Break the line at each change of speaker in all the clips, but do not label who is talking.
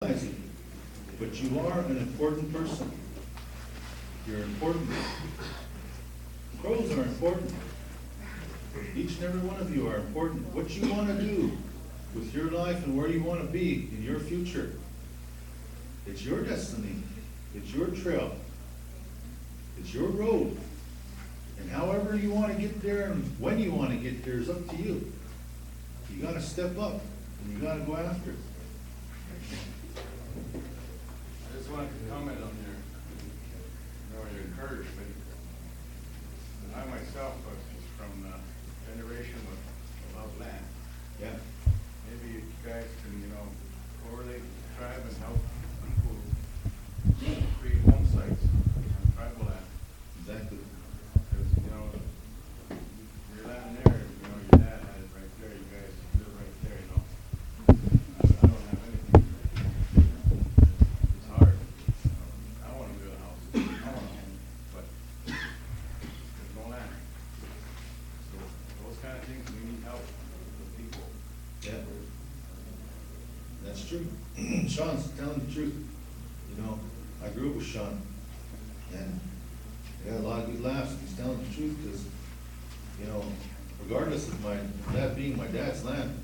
realize it, but you are an important person. You're important. Crows are important. Each and every one of you are important. What you want to do with your life and where you want to be in your future, it's your destiny. It's your trail. It's your road. And however you want to get there and when you want to get there is up to you. You got to step up and you got to go after it.
I just wanted to comment on your encouragement. I myself was from the generation of land.
Yeah.
Maybe you guys can, correlate the tribe and help people create home sites on tribal land.
Exactly.
Because, your land there, your dad had it right there, you guys live right there, I don't have anything. It's hard. I want to build a house. I want a home, but there's no land. So those kind of things, we need help with people.
Yeah. That's true. Sean's telling the truth. I grew up with Sean, and we had a lot of good laughs. He's telling the truth because, regardless of that being my dad's land,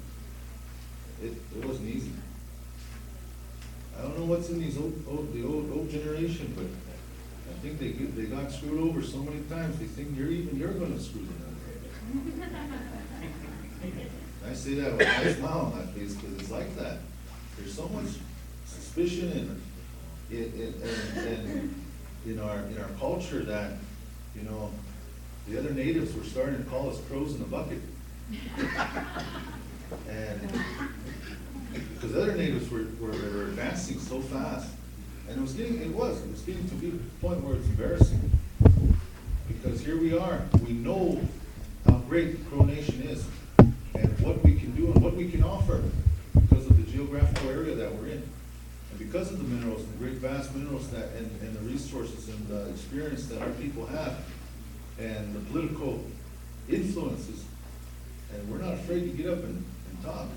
it wasn't easy. I don't know what's in the old generation, but I think they got screwed over so many times. They think you're going to screw them over. I say that with a smile on my face because it's like that. There's so much suspicion in our culture that the other natives were starting to call us crows in a bucket, and because other natives were advancing so fast, and it was getting to be the point where it's embarrassing because here we are. We know how great the Crow Nation is and what we can do and what we can offer because of the geographical area that we're in. And because of the minerals, the great vast minerals and the resources and the experience that our people have, and the political influences, and we're not afraid to get up and talk.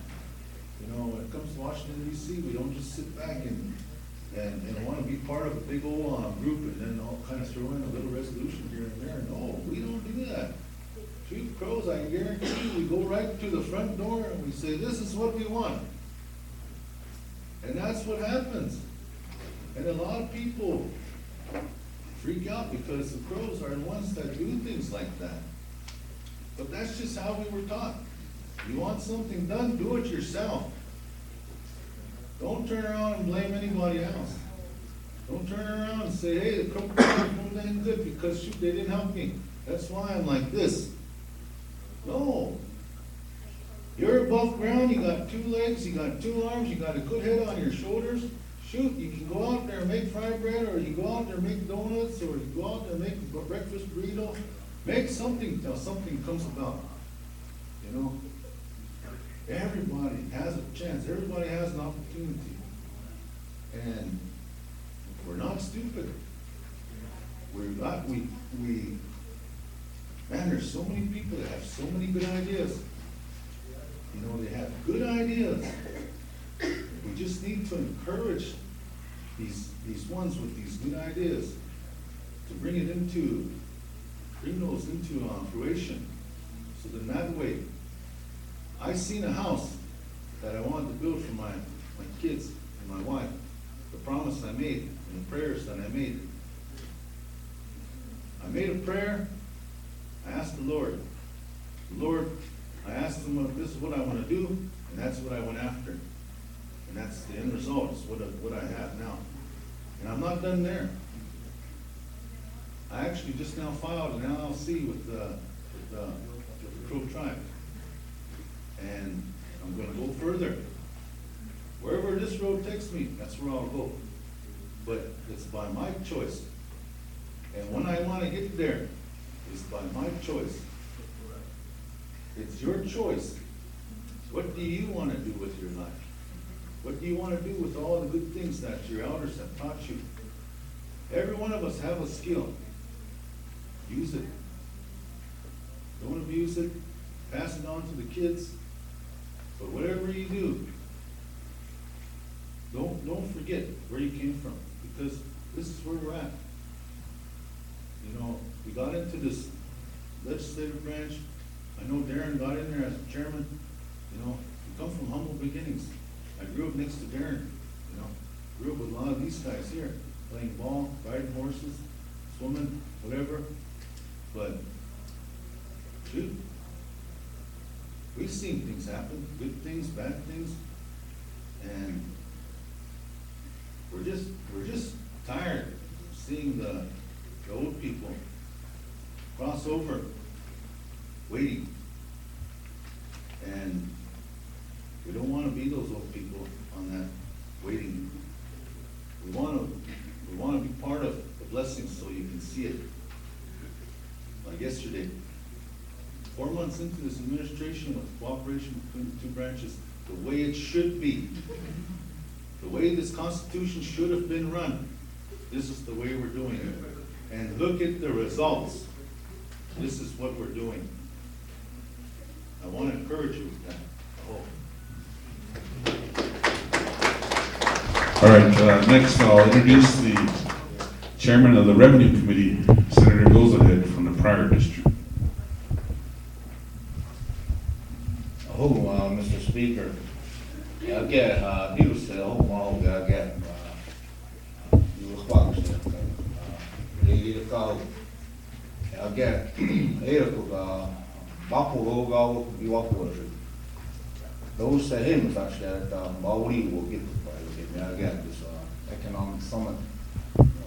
When it comes to Washington, D.C., we don't just sit back and want to be part of a big old group and then all kind of throw in a little resolution here and there. No, we don't do that. Treat crows, I guarantee you, we go right to the front door and we say, this is what we want. And that's what happens. And a lot of people freak out because the crows are the ones that do things like that. But that's just how we were taught. You want something done, do it yourself. Don't turn around and blame anybody else. Don't turn around and say, hey, the crow didn't good because shoot, they didn't help me. That's why I'm like this. No. You're above ground, you got 2 legs, you got 2 arms, you got a good head on your shoulders. Shoot, you can go out there and make fried bread, or you go out there and make donuts, or you go out there and make a breakfast burrito. Make something till something comes about. Everybody has a chance. Everybody has an opportunity. And we're not stupid. Man, there's so many people that have so many good ideas. They have good ideas. We just need to encourage these ones with these good ideas to bring those into fruition. So then that way, I seen a house that I wanted to build for my kids and my wife. The promise I made and the prayers that I made. I made a prayer. I asked the Lord. Lord, I asked him, this is what I want to do, and that's what I went after. And that's the end result, is what I have now. And I'm not done there. I actually just now filed an LLC with the Crow tribe. And I'm going to go further. Wherever this road takes me, that's where I'll go. But it's by my choice. And when I want to get there, it's by my choice. It's your choice. What do you want to do with your life? What do you want to do with all the good things that your elders have taught you? Every one of us have a skill. Use it. Don't abuse it. Pass it on to the kids. But whatever you do, don't forget where you came from, because this is where we're at. You know, we got into this legislative branch. I know Darren got in there as chairman. You know, we come from humble beginnings. I grew up next to Darren, you know, grew up with a lot of these guys here, playing ball, riding horses, swimming, whatever. But, dude, we've seen things happen, good things, bad things, and we're just tired of seeing the old people cross over, waiting. And we don't want to be those old people on that waiting. We want to be part of the blessing so you can see it. Like yesterday, 4 months into this administration with cooperation between the two branches, the way it should be, the way this Constitution should have been run, this is the way we're doing it. And look at the results. This is what we're doing. I want to encourage you with that.
All right, next I'll introduce the chairman of the Revenue Committee, Senator Gozahead from the Prior District.
Mr. Speaker, needless to say, those that him such that Maori will get again this economic summit,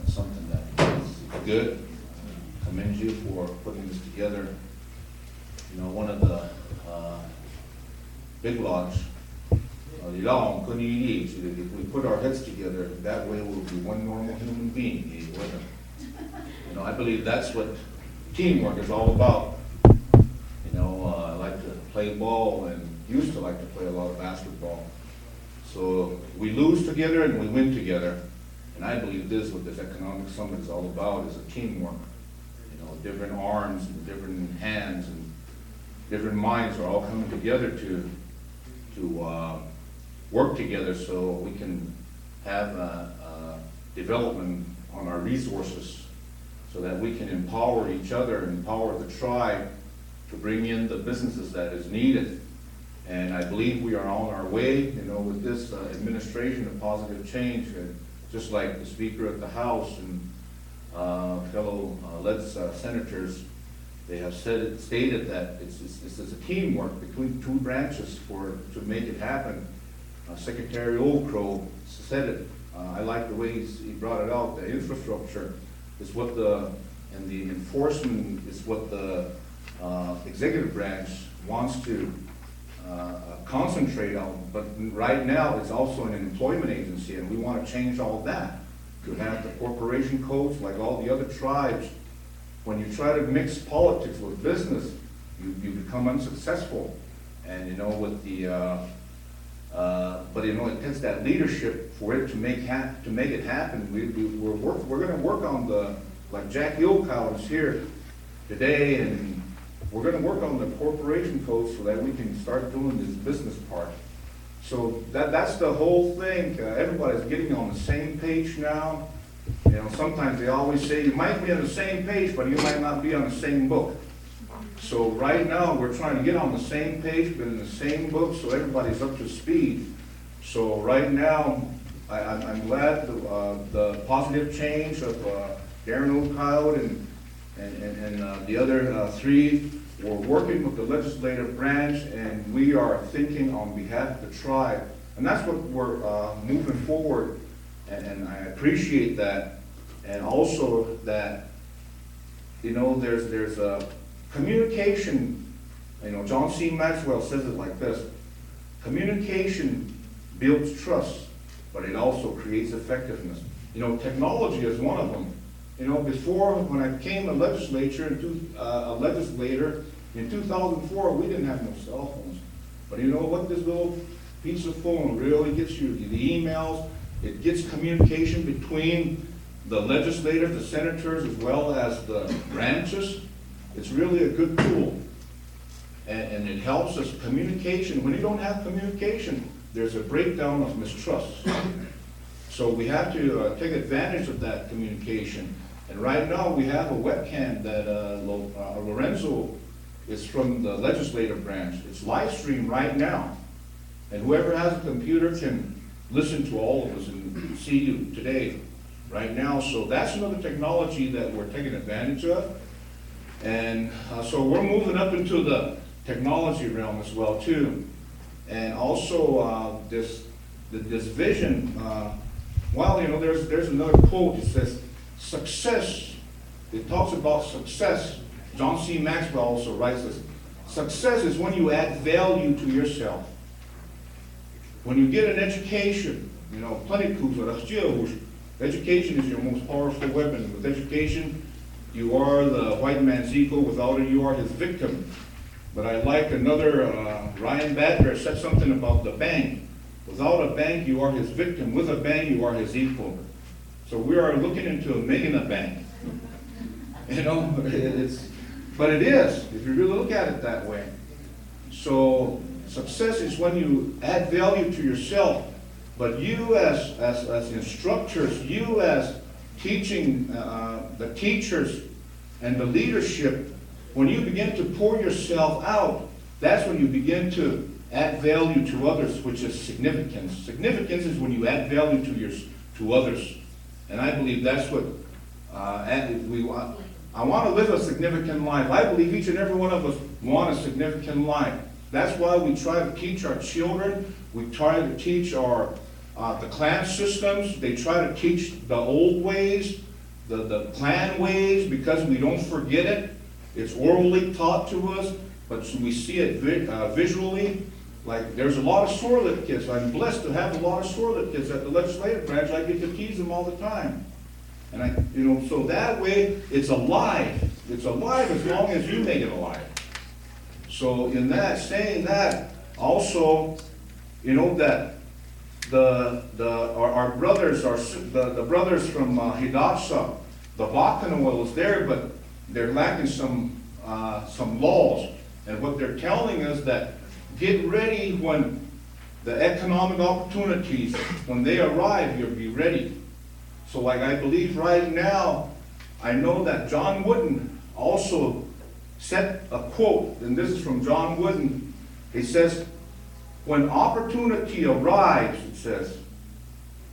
something that is good. Commend you for putting this together. You know, one of the big lots, if we put our heads together, that way we'll be one normal human being. You know, I believe that's what teamwork is all about. You know, I like to play ball and used to like to play a lot of basketball. So we lose together and we win together. And I believe this is what this economic summit is all about, is a teamwork. You know, different arms and different hands and different minds are all coming together to work together so we can have development on our resources so that we can empower each other, empower the tribe to bring in the businesses that is needed. And I believe we are on our way, you know, with this administration of positive change. Just like the Speaker of the House and fellow senators, they have stated that it's a teamwork between two branches to make it happen. Secretary Oldcrow said it. I like the way he brought it out. The infrastructure is what and the enforcement is what the executive branch wants to concentrate on. But right now, it's also an employment agency, and we want to change all that to have the corporation codes like all the other tribes. When you try to mix politics with business, you become unsuccessful. And you know, with the but you know, it takes that leadership for it to make it happen. We're going to work on like Jackie Okow is here today, and we're going to work on the corporation code so that we can start doing this business part. So that's the whole thing. Everybody's getting on the same page now. You know, sometimes they always say you might be on the same page, but you might not be on the same book. So right now, we're trying to get on the same page, but in the same book, so everybody's up to speed. So right now, I'm glad the positive change of Darren Okow and the other three. We're working with the legislative branch, and we are thinking on behalf of the tribe. And that's what we're moving forward, and I appreciate that. And also that, you know, there's a communication. You know, John C. Maxwell says it like this: communication builds trust, but it also creates effectiveness. You know, technology is one of them. You know, before, when I became a legislator in 2004, we didn't have no cell phones. But you know what? This little piece of phone really gets you the emails. It gets communication between the legislators, the senators, as well as the branches. It's really a good tool. And it helps us communication. When you don't have communication, there's a breakdown of mistrust. So we have to take advantage of that communication. And right now, we have a webcam that Lorenzo is from the legislative branch. It's live streamed right now. And whoever has a computer can listen to all of us and see you today, right now. So that's another technology that we're taking advantage of. And so we're moving up into the technology realm as well too. And also this vision, well, you know, there's another quote. It says, success, it talks about success. John C. Maxwell also writes this. Success is when you add value to yourself. When you get an education, you know, education is your most powerful weapon. With education, you are the white man's equal. Without it, you are his victim. But I like another, Ryan Badger said something about the bank. Without a bank, you are his victim. With a bank, you are his equal. So we are looking into making a bank. You know, but it is, if you really look at it that way. So success is when you add value to yourself. But you as instructors, you as teaching, the teachers and the leadership, when you begin to pour yourself out, that's when you begin to add value to others, which is significance. Significance is when you add value to others. And I believe that's what we want. I want to live a significant life. I believe each and every one of us want a significant life. That's why we try to teach our children. We try to teach our the clan systems. They try to teach the old ways, the clan ways, because we don't forget it. It's orally taught to us, but we see it visually. Like, there's a lot of sore-lip kids. I'm blessed to have a lot of sore-lip kids at the legislative branch. I get to tease them all the time. And you know, so that way, it's alive. It's alive as long as you make it alive. So in that, saying that, also, you know, that our brothers, the brothers from Hidapsa, the Bakken oil is there, but they're lacking some laws. And what they're telling us that get ready when the economic opportunities, when they arrive, you'll be ready. So like I believe right now, I know that John Wooden also said a quote, and this is from John Wooden. He says, when opportunity arrives, it says,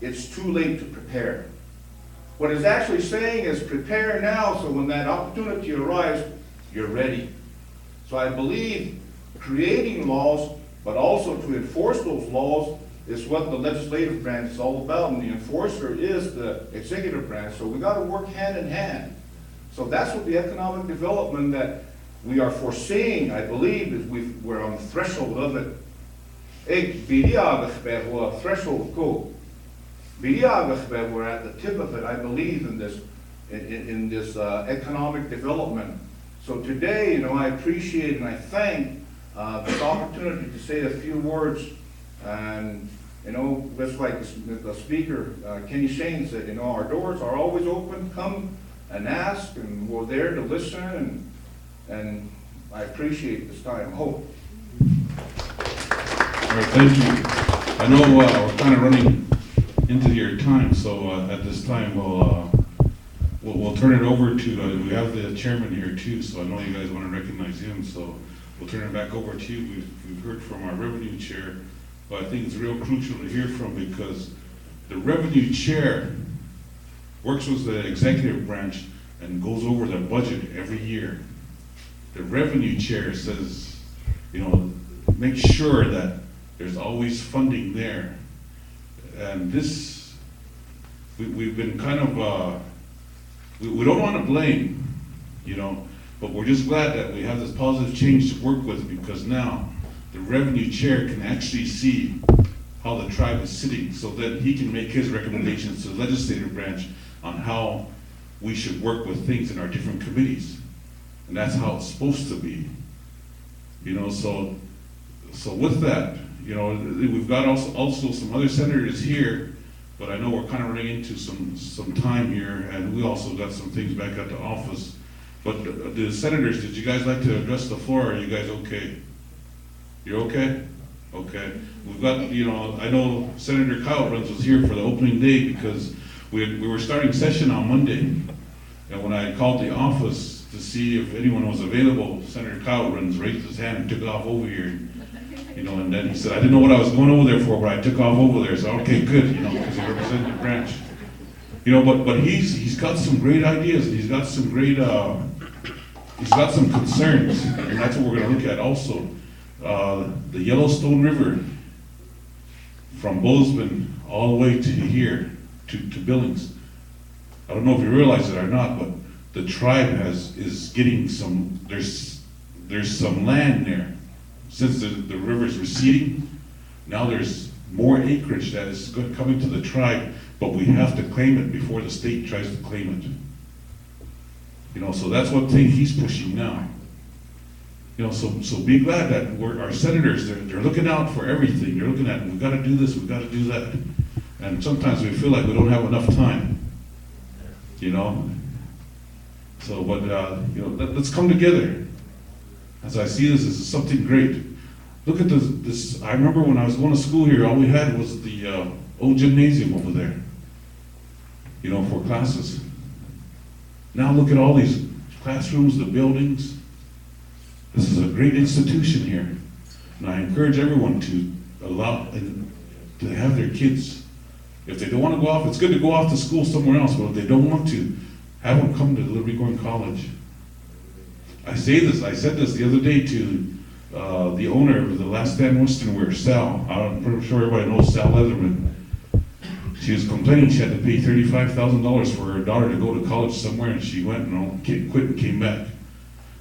it's too late to prepare. What it's actually saying is prepare now, so when that opportunity arrives, you're ready. So I believe creating laws, but also to enforce those laws, is what the legislative branch is all about, and the enforcer is the executive branch. So we got to work hand in hand. So that's what the economic development that we are foreseeing, I believe, is we're on the threshold of it. Threshold go. We're at the tip of it, I believe, in this economic development. So today, you know, I appreciate and I thank this opportunity to say a few words. And, you know, just like the speaker, Kenny Shane said, you know, our doors are always open. Come and ask, and we're there to listen. And I appreciate this time. Hope.
All right, thank you. I know we're kind of running into your time, so at this time we'll turn it over to, we have the chairman here too, so I know you guys want to recognize him, so we'll turn it back over to you. We've heard from our revenue chair, but I think it's real crucial to hear from, because the revenue chair works with the executive branch and goes over the budget every year. The revenue chair says, you know, make sure that there's always funding there. And this, we've been kind of, we don't want to blame, you know, but we're just glad that we have this positive change to work with, because now the revenue chair can actually see how the tribe is sitting, so that he can make his recommendations to the legislative branch on how we should work with things in our different committees. And that's how it's supposed to be. You know, so with that, you know, we've got also some other senators here, but I know we're kind of running into some time here, and we also got some things back at the office. But the senators, did you guys like to address the floor, or are you guys okay? You're okay? Okay, we've got, I know Senator Kyle Runs was here for the opening day because we were starting session on Monday. And when I called the office to see if anyone was available, Senator Kyle Runs raised his hand and took off over here. And then he said, I didn't know what I was going over there for, but I took off over there. So, okay, good, because he represented the branch. But he's got some great ideas, and he's got some great, he's got some concerns, and that's what we're gonna look at also. The Yellowstone River from Bozeman all the way to here, to Billings. I don't know if you realize it or not, but the tribe is getting some, there's some land there. Since the river's receding, now there's more acreage that is coming to the tribe, but we have to claim it before the state tries to claim it. So that's what thing he's pushing now. So be glad that our senators, they're looking out for everything. They're looking at, we've got to do this, we've got to do that. And sometimes we feel like we don't have enough time, So, but, let's come together. As I see this is something great. Look at this, I remember when I was going to school here, all we had was the old gymnasium over there, for classes. Now look at all these classrooms, the buildings. This is a great institution here. And I encourage everyone to allow and to have their kids, if they don't want to go off, it's good to go off to school somewhere else, but if they don't want to, have them come to Liberty Gorn College. I said this the other day to the owner of the Last Stand Western Wear, Sal. I'm pretty sure everybody knows Sal Leatherman. She was complaining she had to pay $35,000 for her daughter to go to college somewhere, and she went and quit and came back.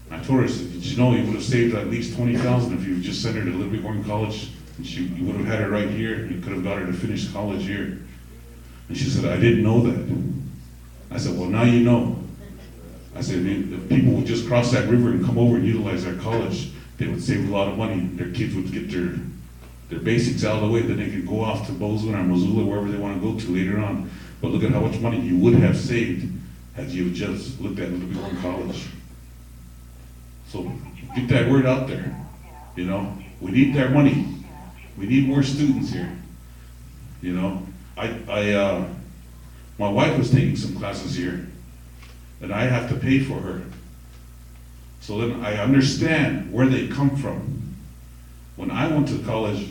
I told her, I said, did you know you would have saved at least $20,000 if you just sent her to Liberty Gorn College, and you would have had her right here, and you could have got her to finish college here. And she said, I didn't know that. I said, well, now you know. I said, if people would just cross that river and come over and utilize our college, they would save a lot of money. Their kids would get their basics out of the way, then they could go off to Bozeman or Missoula, wherever they want to go to later on. But look at how much money you would have saved had you just looked at Liberty Gorn College. So get that word out there. We need their money. We need more students here. My wife was taking some classes here, and I have to pay for her. So then I understand where they come from. When I went to college,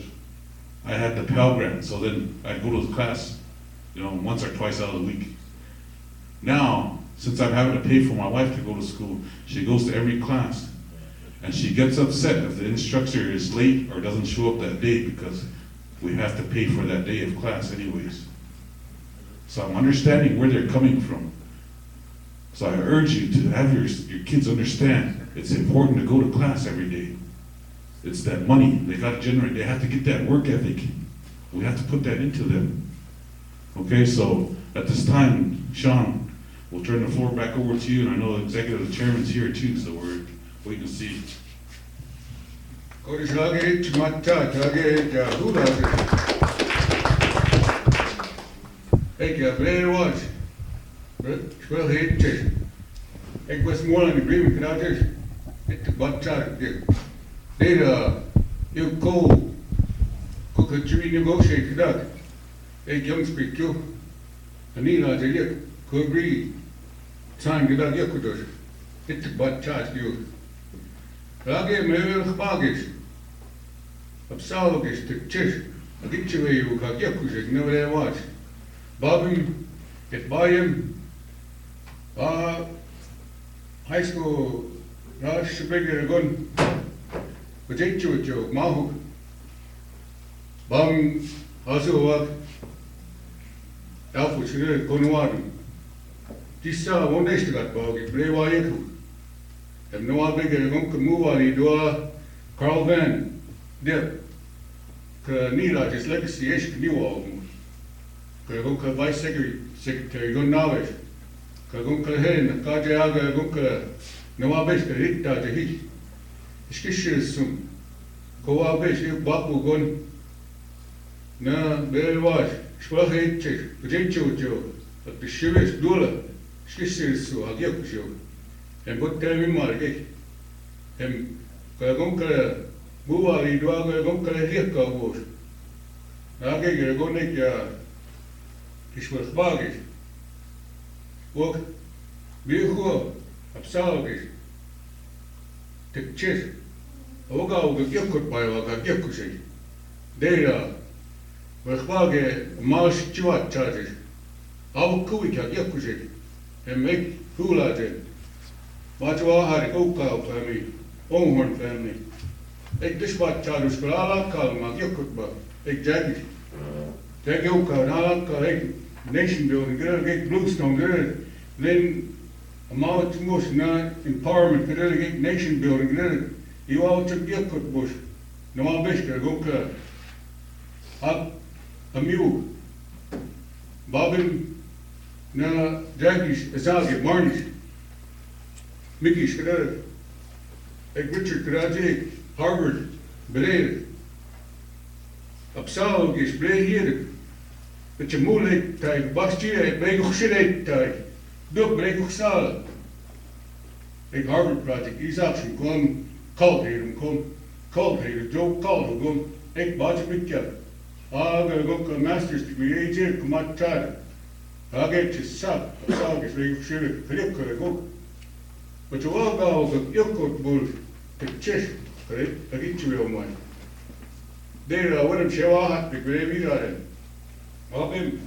I had the Pell Grant, so then I'd go to the class, once or twice out of the week. Now, since I'm having to pay for my wife to go to school, she goes to every class. And she gets upset if the instructor is late or doesn't show up that day because we have to pay for that day of class anyways. So I'm understanding where they're coming from. So I urge you to have your kids understand it's important to go to class every day. It's that money they got to generate. They have to get that work ethic. We have to put that into them. Okay, so at this time, Sean, we'll turn the floor back over to you, and I know the executive chairman's here too, so we can see.
Ik heb heel wat. Wel heet het. Ik was more in agreement with others. It's about time. They you go could you negotiate that? Ik young speak you. And you know they could agree. Time that you could do. It's about time you. Lage me wel gebaagd. Apsaalooke is de church. Ik get you where you got you could know there was. Babin, het Bayern, high school, als je begint gun, wat deed je met jou, maho, bang, also wat, elf je kon worden. Die zou wel niet gaat bouwen, ik bleef waar je toe. Heb nu al begint gun kan move aan die door Carl Van, dit, niet dat is legacy is nieuw al. Kagunka Vice Secretary gun knowledge. Kagunka hen, Kajaga Gunka, Nawabes, Rita the Heat. Skishum, Koabes, Baku gun. Na, very wash, Swahit, Potato, but the Shivis Dula, Skishis, Agiakushu, and put them in market. And Kagunka, Muali duaga gonkale hirka vuos. Nagegere gonek ja kiswel bagis. Ook biego Apsaalooke tekjes. Oga uga kiekot paivaga kiekkusei. Deira Wegwage maas chivat charges. Avu kuika kiekkusei. Emme huulaten. Maatsuahari koukkaa family. Onghorn family. Ik dus wat charges voor alle kalma kiekot ba. Ik jagis. Jag ook aan alle kal ik nation building girl ik bluestone girl. Then amount most na empowerment girl ik nation building girl. You all took kiekot bush. No al bishker gokka. A mule. Bobbin na jagis azagi marnish. Mickey skadar. Ik Richard Karaje, Harvard, Beleden. Apsaalooke is blij hier. Dat je moeilijk tijd, Bastille, ben je nog shit tijd. Doe, ben je nog salen. Ik Harvard project, is action, kon cultiveren, Joe Calder, kon ik baas met je. Ga ook een master's degree, hier, kom maar tijden. Ga je sap, Apsaalooke is ben je nog shit, geluk kan ik ook. Maar je wel gauw op een ilkot boel. De chest, dat is je wel mooi. Daar worden ze wel hard, ik weet niet waar. Op een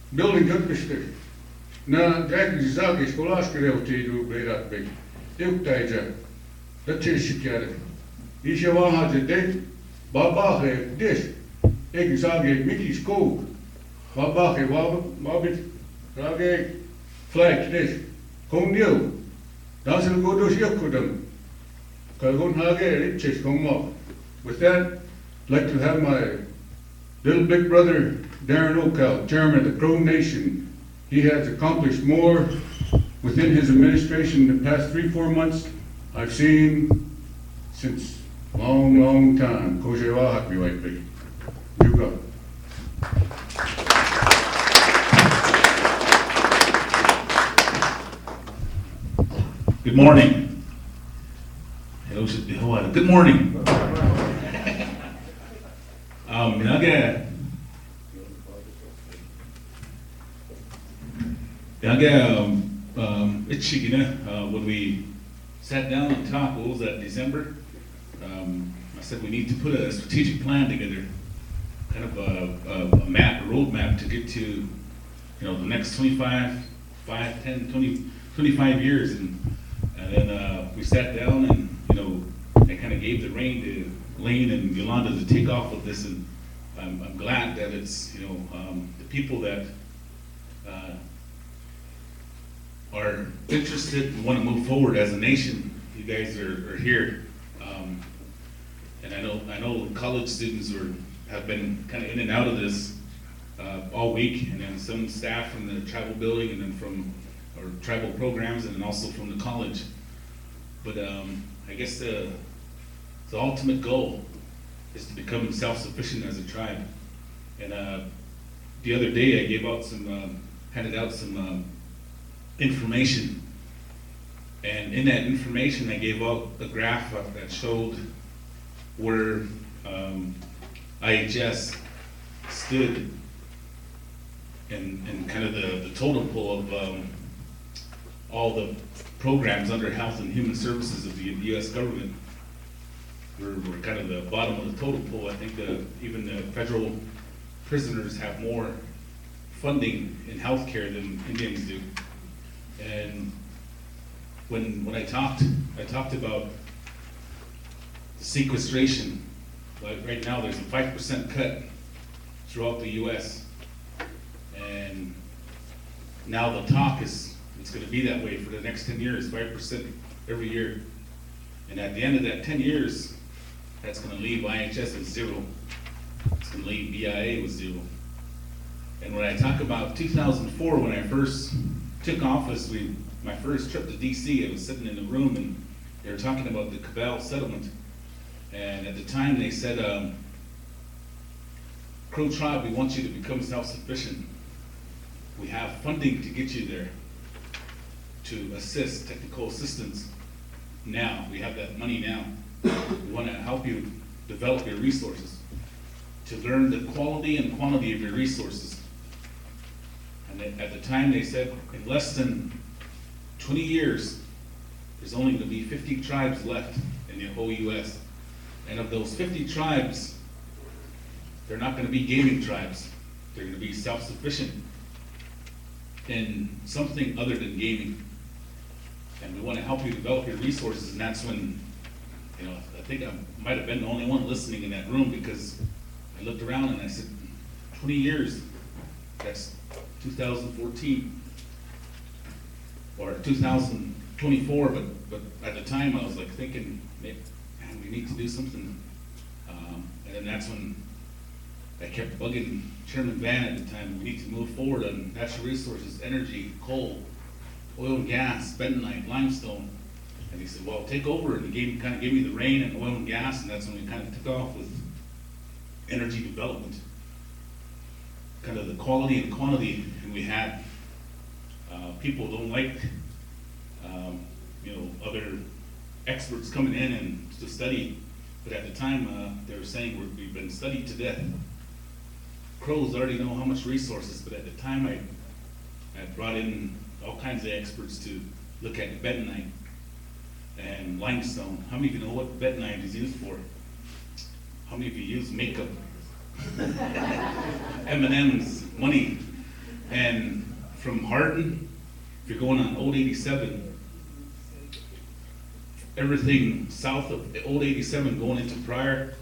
building uitgesteld. Na, kijk, de zaak is gelaas geregeld door bij dat beetje. Ook tijd zijn. Dat is je keren. Is je wel hard gedekt, baba heeft dit. Ik zag je Mickey's kook. Baba heeft wat het, zag ik, flag dit. Kom nieuw. Dan zullen we go door je kodem. With that, I'd like to have my little big brother, Darren Oakell, chairman of the Crow Nation. He has accomplished more within his administration in the past 3-4 months I've seen since long time. Kojewa be like big. You go.
Good morning. Good morning. When we sat down and talked, what was that, December? I said we need to put a strategic plan together, kind of a map, a roadmap to get to, the next 25 years. And then we sat down and, I kind of gave the rein to Lane and Yolanda to take off with this, and I'm glad that it's, the people that are interested and want to move forward as a nation. You guys are here, and I know college students have been kind of in and out of this all week, and then some staff from the tribal building, and then from our tribal programs, and then also from the college. But I guess the ultimate goal is to become self-sufficient as a tribe. And the other day I handed out some information. And in that information I gave out a graph that showed where IHS stood in kind of the totem pole of all the programs under Health and Human Services of the U.S. government. We're kind of the bottom of the totem pole. I think even the federal prisoners have more funding in healthcare than Indians do. And when I talked about sequestration. Like right now, there's a 5% cut throughout the U.S. And now the talk is it's going to be that way for the next 10 years, 5% every year. And at the end of that 10 years, that's going to leave IHS at zero. It's going to leave BIA with zero. And when I talk about 2004, when I first took office, my first trip to DC, I was sitting in a room and they were talking about the Cabal settlement. And at the time they said, Crow Tribe, we want you to become self-sufficient. We have funding to get you there, to assist, technical assistance now. We have that money now. We want to help you develop your resources, to learn the quality and quantity of your resources. And at the time, they said in less than 20 years, there's only going to be 50 tribes left in the whole US. And of those 50 tribes, they're not going to be gaming tribes. They're going to be self-sufficient in something other than gaming. And we want to help you develop your resources, and that's when, you know, I think I might have been the only one listening in that room, because I looked around and I said, 20 years, that's 2014, or 2024, but at the time I was like thinking, man, we need to do something. And then that's when I kept bugging Chairman Van at the time, we need to move forward on natural resources, energy, coal, oil and gas, bentonite, limestone. And he said, well, take over, and he kind of gave me the rain and oil and gas, and that's when we kind of took off with energy development. Kind of the quality and quantity, and we had, people don't like, you know, other experts coming in and to study, but at the time, they were saying we've been studied to death. Crows already know how much resources, but at the time I brought in all kinds of experts to look at bentonite and limestone. How many of you know what bentonite is used for? How many of you use makeup? M&M's, money. And from Hardin, if you're going on Old 87, everything south of the Old 87 going into Pryor,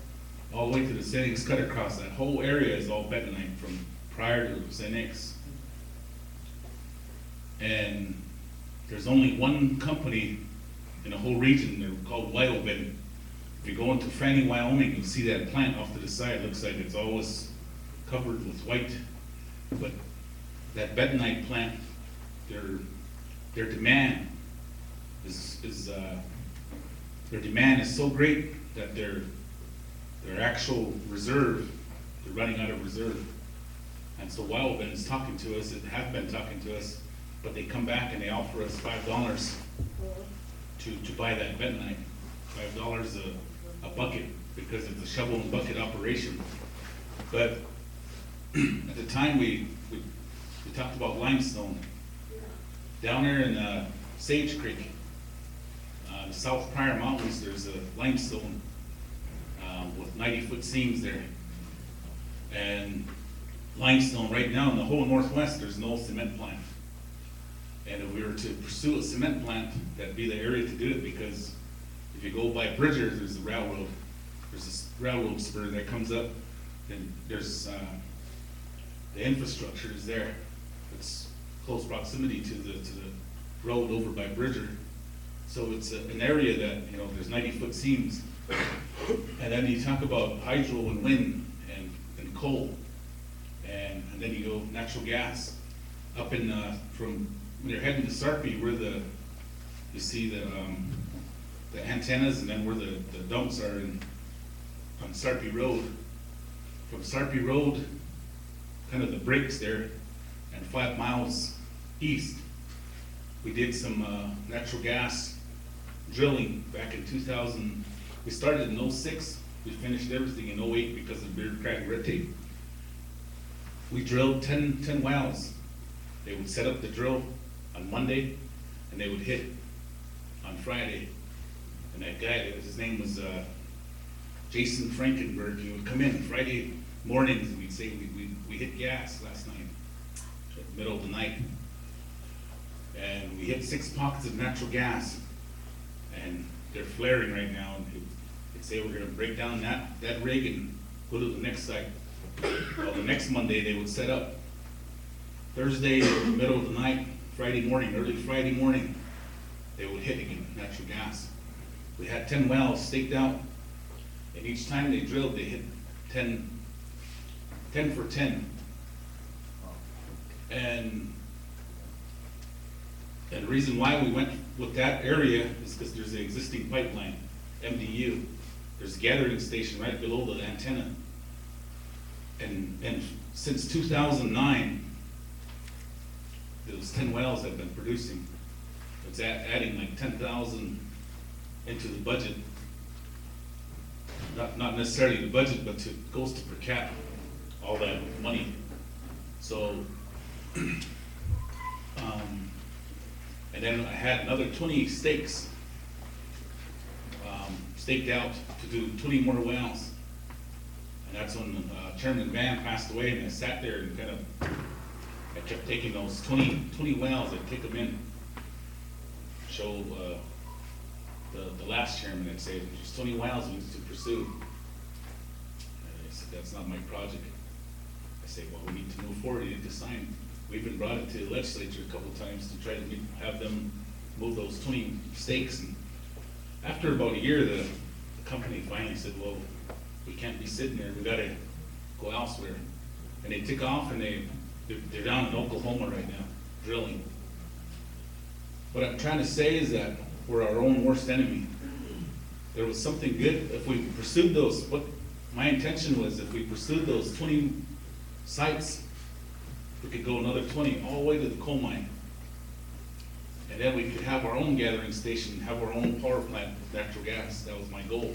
all the way to the St. X cut across, that whole area is all bentonite from Pryor to St. X. And there's only one company in the whole region, they're called Wyoming. If you go into Fanning, Wyoming, you'll see that plant off to the side. It looks like it's always covered with white. But that bentonite plant, their demand is their demand is so great that their actual reserve, they're running out of reserve. And so Wyoming is talking to us, and have been talking to us, but they come back and they offer us $5 to buy that bentonite. $5 a bucket, because it's a shovel and bucket operation. But at the time we talked about limestone. Down there in Sage Creek, the South Pryor Mountains, there's a limestone with 90-foot seams there. And limestone right now in the whole Northwest, there's no cement plant. And if we were to pursue a cement plant, that'd be the area to do it, because if you go by Bridger, there's a railroad. There's this railroad spur that comes up, and there's the infrastructure is there. It's close proximity to the road over by Bridger. So it's an area that, you know, there's 90-foot seams. And then you talk about hydro and wind and coal. And then you go natural gas. Up in, from when you're heading to Sarpy, where you see the antennas, and then where the dumps are on Sarpy Road. From Sarpy Road, kind of the breaks there, and 5 miles east, we did some natural gas drilling back in 2000. We started in 06, we finished everything in 08 because of bureaucratic red tape. We drilled 10 wells. They would set up the drill on Monday, and they would hit on Friday. And that guy, his name was Jason Frankenberg. He would come in Friday mornings, and we'd say we hit gas last night, at the middle of the night. And we hit 6 pockets of natural gas, and they're flaring right now. And they'd say we're gonna break down that rig and go to the next site. Well, the next Monday, they would set up. Thursday, middle of the night, Friday morning, early Friday morning, they would hit again, natural gas. We had 10 wells staked out, and each time they drilled, they hit 10 for 10. And the reason why we went with that area is because there's an existing pipeline, MDU. There's a gathering station right below the antenna. And since 2009, those 10 wells have been producing. It's adding like 10,000 into the budget. not necessarily the budget, but goes to per cap, all that money. So, and then I had another 20 stakes, staked out to do 20 more wells. And that's when Chairman Van passed away, and I sat there and I kept taking those 20 wells, I'd take them in, show the last chairman, I'd say, there's 20 wells we need to pursue. And I said, that's not my project. I say, well, we need to move forward, we need to sign. We even brought it to the legislature a couple of times to try to have them move those 20 stakes. And after about a year, the company finally said, well, we can't be sitting there, we gotta go elsewhere. And they took off, and they're down in Oklahoma right now, drilling. What I'm trying to say is that we're our own worst enemy. There was something good, if we pursued those, what my intention was, if we pursued those 20 sites, we could go another 20 all the way to the coal mine. And then we could have our own gathering station, have our own power plant with natural gas. That was my goal.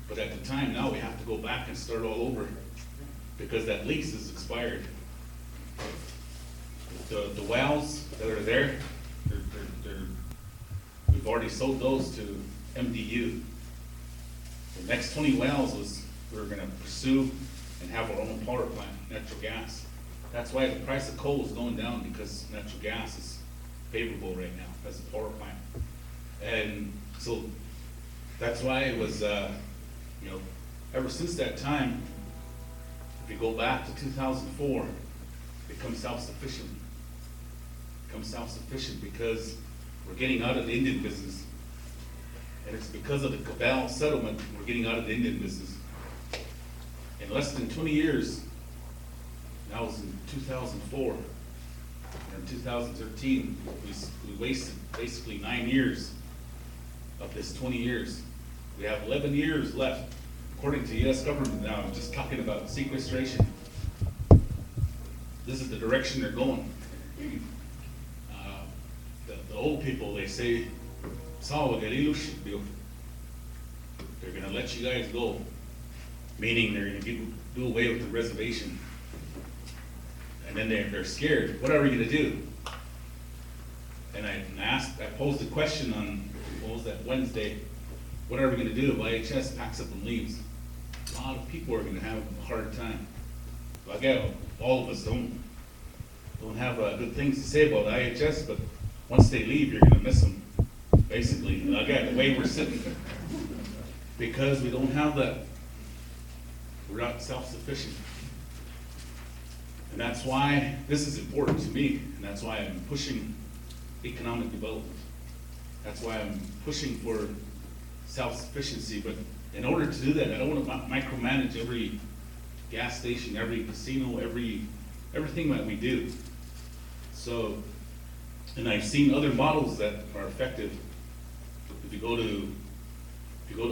But at the time, now we have to go back and start all over because that lease is expired. The wells that are there, we've already sold those to MDU. The next 20 wells we're gonna pursue and have our own power plant, natural gas. That's why the price of coal is going down, because natural gas is favorable right now as a power plant. And so that's why it was, ever since that time, if you go back to 2004, become self-sufficient. Become self-sufficient because we're getting out of the Indian business. And it's because of the Cabal settlement, we're getting out of the Indian business. In less than 20 years, that was in 2004, and in 2013, we wasted basically 9 years of this 20 years. We have 11 years left, according to the US government now. I'm just talking about sequestration. This is the direction they're going. The old people, they say, they're gonna let you guys go, meaning they're gonna do away with the reservation. And then they're scared. What are we gonna do? And I posed a question on, what was that, Wednesday? What are we gonna do if IHS packs up and leaves? A lot of people are gonna have a hard time. Like all of us don't have good things to say about IHS, but once they leave, you're gonna miss them. Basically, again, the way we're sitting, because we don't have that. We're not self-sufficient. And that's why this is important to me, and that's why I'm pushing economic development. That's why I'm pushing for self-sufficiency. But in order to do that, I don't want to micromanage every gas station, every casino, everything that we do. So, and I've seen other models that are effective. If you go to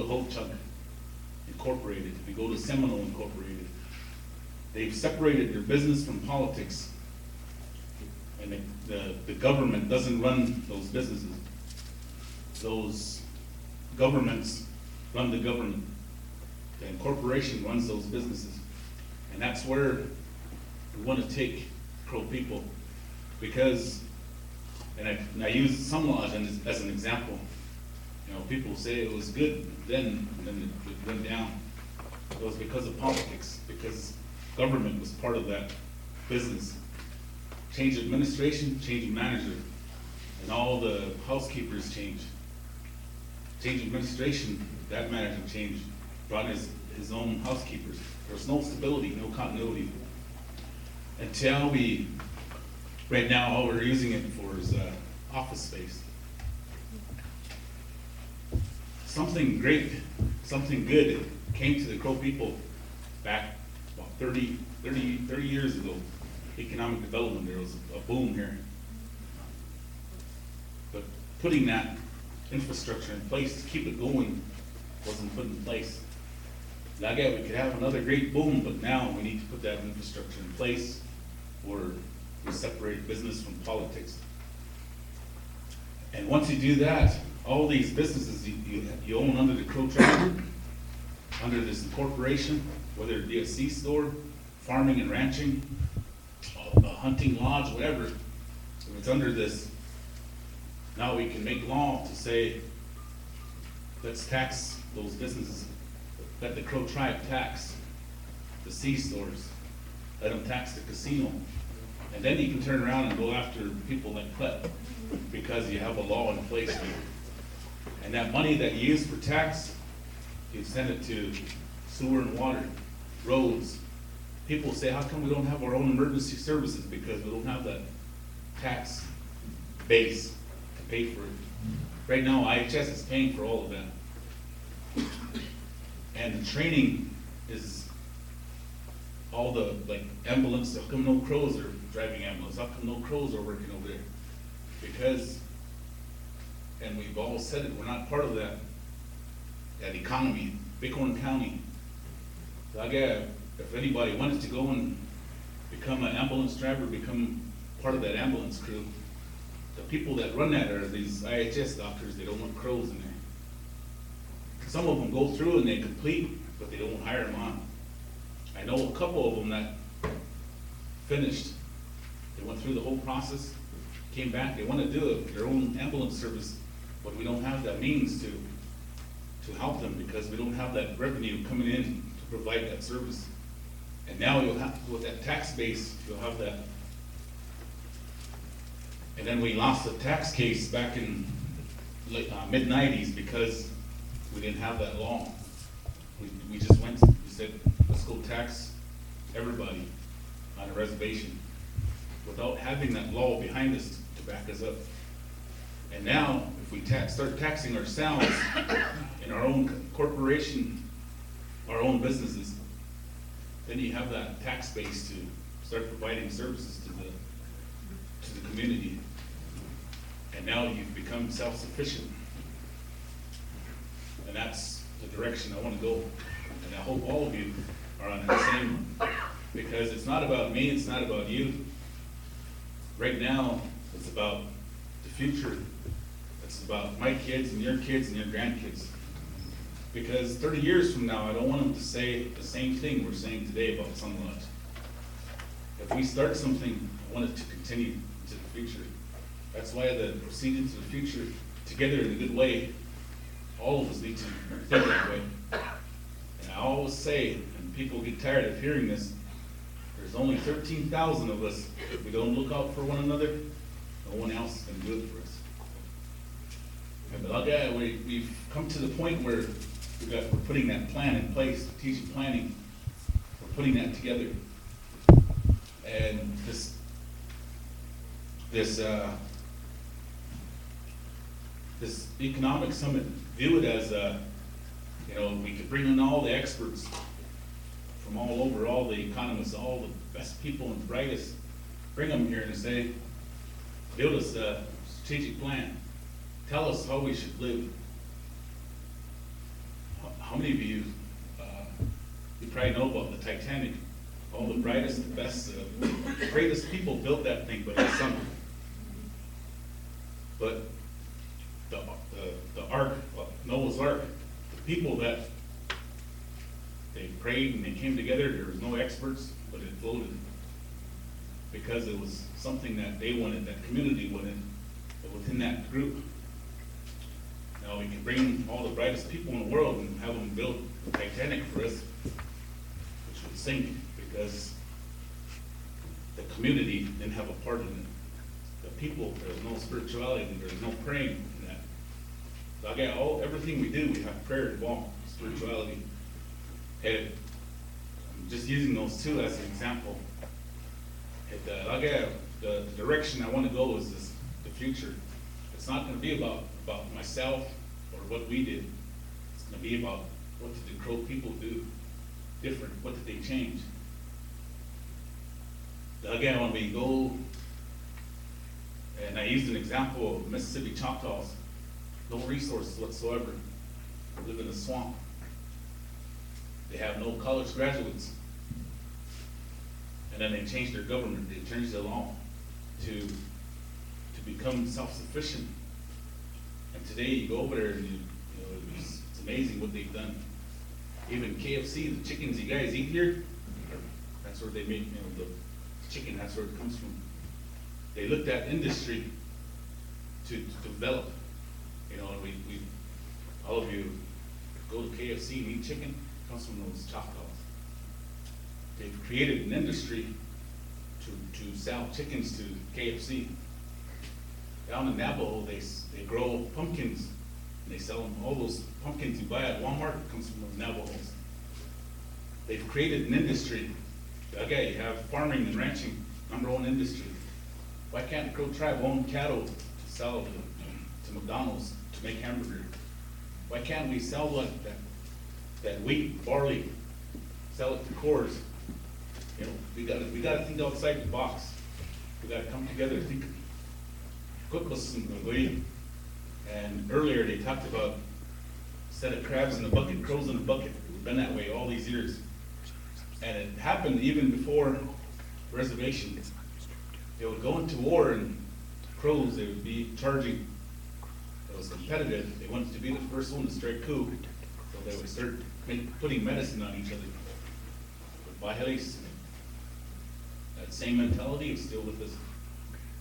Ho Chunk Incorporated, if you go to Seminole Incorporated, they've separated their business from politics, and the government doesn't run those businesses. Those governments run the government. The incorporation runs those businesses, and that's where we want to take Crow people, because, and I use Sun Lodge as an example. People say it was good then, and then it went down. It was because of politics, because government was part of that business. Change administration, change of manager, and all the housekeepers changed. Change administration, that manager changed, brought his own housekeepers. There was no stability, no continuity. Until right now, all we're using it for is office space. Something great, something good came to the Crow people back about 30 years ago. Economic development, there was a boom here. But putting that infrastructure in place to keep it going wasn't put in place. Now again, we could have another great boom, but now we need to put that infrastructure in place, or we separate business from politics. And once you do that, all these businesses you own under the Crow tribe, under this incorporation, whether it be a C-store, farming and ranching, a hunting lodge, whatever, if it's under this, now we can make law to say, let's tax those businesses. Let the Crow tribe tax the C-stores, let them tax the casino. And then you can turn around and go after people like Clep, because you have a law in place there. And that money that you use for tax, you send it to sewer and water, roads. People say, how come we don't have our own emergency services? Because we don't have that tax base to pay for it. Right now, IHS is paying for all of that. And the training is all the, like, ambulance, how come no crows are driving ambulance? How come no crows are working over there? Because, and we've all said it, we're not part of that economy, Bighorn County. Like, if anybody wanted to go and become an ambulance driver, become part of that ambulance crew, the people that run that are these IHS doctors. They don't want crows in there. Some of them go through and they complete, but they don't hire them on. I know a couple of them that finished. They went through the whole process, came back, they want to do their own ambulance service, but we don't have that means to help them, because we don't have that revenue coming in to provide that service. And now you'll have, with that tax base, you'll have that. And then we lost a tax case back in mid-90s because we didn't have that law. We just went, we said, let's go tax everybody on a reservation without having that law behind us to back us up. And now, if we start taxing ourselves in our own corporation, our own businesses, then you have that tax base to start providing services to the community. And now you've become self-sufficient. And that's the direction I want to go. And I hope all of you are on that same, because it's not about me, it's not about you. Right now, it's about the future. It's about my kids and your grandkids. Because 30 years from now, I don't want them to say the same thing we're saying today about Sunlight. If we start something, I want it to continue to the future. That's why the proceed into the future together in a good way. All of us need to think that way. And I always say, and people get tired of hearing this, there's only 13,000 of us. If we don't look out for one another, no one else can do it for us. And but yeah, we've come to the point where we're putting that plan in place, strategic planning. We're putting that together. And this economic summit, view it as we could bring in all the experts from all over, all the economists, all the best people and brightest, bring them here and say, build us a strategic plan. Tell us how we should live. How many of you, you probably know about the Titanic? All the brightest, the best, the greatest people built that thing, but it sunk. But the Ark, Noah's Ark, the people that they prayed and they came together, there was no experts, but it floated. Because it was something that they wanted, that community wanted, within that group. Now we can bring all the brightest people in the world and have them build the Titanic for us, which would sink because the community didn't have a part in it. The people, there was no spirituality, there was no praying in that. So again, everything we do, we have prayer involved, spirituality. And I'm just using those two as an example. Again, the direction I want to go is the future. It's not going to be about myself or what we did. It's going to be about what did the Crow people do different? What did they change? Again, when we go, and I used an example of Mississippi Choctaws, no resources whatsoever, they live in a swamp. They have no college graduates. And then they changed their government, they changed the law to become self-sufficient. And today you go over there and it's amazing what they've done. Even KFC, the chickens you guys eat here, that's where they make, the chicken, that's where it comes from. They looked at industry to develop, and we, all of you go to KFC and eat chicken, it comes from those Choctaws. They've created an industry to sell chickens to KFC. Down in Navajo, they grow pumpkins, and they sell them, all those pumpkins you buy at Walmart comes from those Navajos. They've created an industry. Okay, you have farming and ranching, #1 industry. Why can't the Crow tribe own cattle to sell to McDonald's to make hamburger? Why can't we sell that wheat, barley, sell it to Coors? We gotta think outside the box. We gotta come together, think. And earlier they talked about a set of crabs in a bucket, crows in a bucket. It's been that way all these years. And it happened even before reservation. They would go into war, and crows, they would be charging. It was competitive. They wanted to be the first one to strike coup. So they would start putting medicine on each other. But that same mentality is still with us.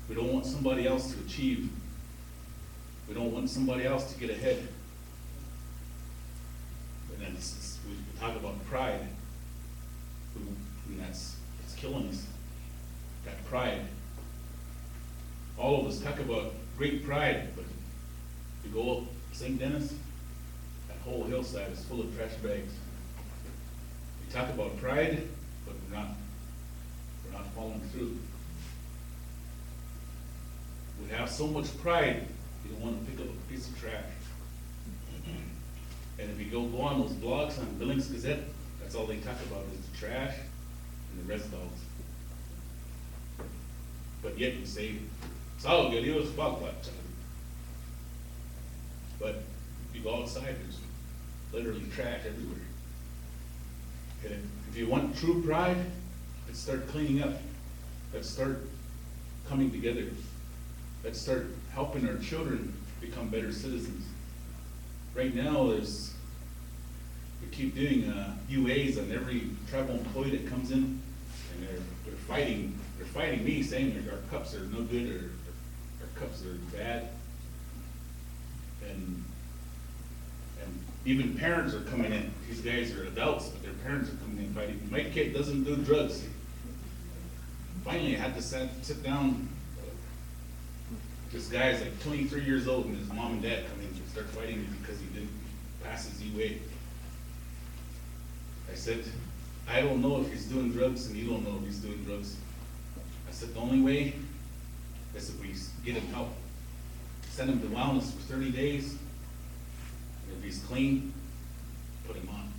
We don't want somebody else to achieve. We don't want somebody else to get ahead. And then we talk about pride, and it's killing us. That pride. All of us talk about great pride, but you go up St. Denis, that whole hillside is full of trash bags. We talk about pride, but we're not following through. We have so much pride, you don't want to pick up a piece of trash. And if you go on those blogs on Billings Gazette, that's all they talk about is the trash and the res dogs. But yet you say, Apsaalooke, you was fuck that. But if you go outside, there's literally trash everywhere. And if you want true pride, let's start cleaning up. Let's start coming together. Let's start helping our children become better citizens. Right now, we keep doing UAs on every tribal employee that comes in, and they're fighting me, saying that our cups are no good or our cups are bad. And even parents are coming in. These guys are adults, but their parents are coming in fighting. My kid doesn't do drugs. Finally, I had to sit down. This guy's like 23 years old, and his mom and dad come in and start fighting because he didn't pass his UA. I said, I don't know if he's doing drugs, and you don't know if he's doing drugs. I said, the only way is if we get him help. Send him to wellness for 30 days. And if he's clean, put him on.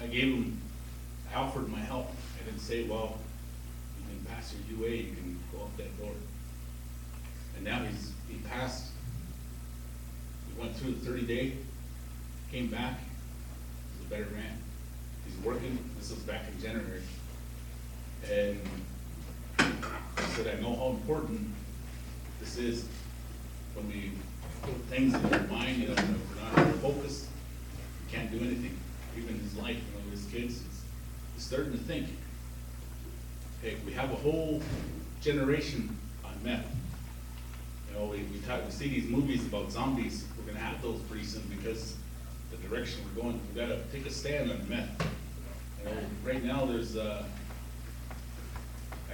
I offered my help. I didn't say, well, you can pass your UA, you can go out that door. And now he passed. He went through the 30-day, came back, he's a better man. He's working. This was back in January. And I said, I know how important this is when we put things in our mind, if we're not focused, we can't do anything. Even his life, his kids, he's starting to think. Okay, we have a whole generation on meth. We see these movies about zombies. We're gonna have those pretty soon because the direction we're going. We gotta take a stand on meth. Right now there's I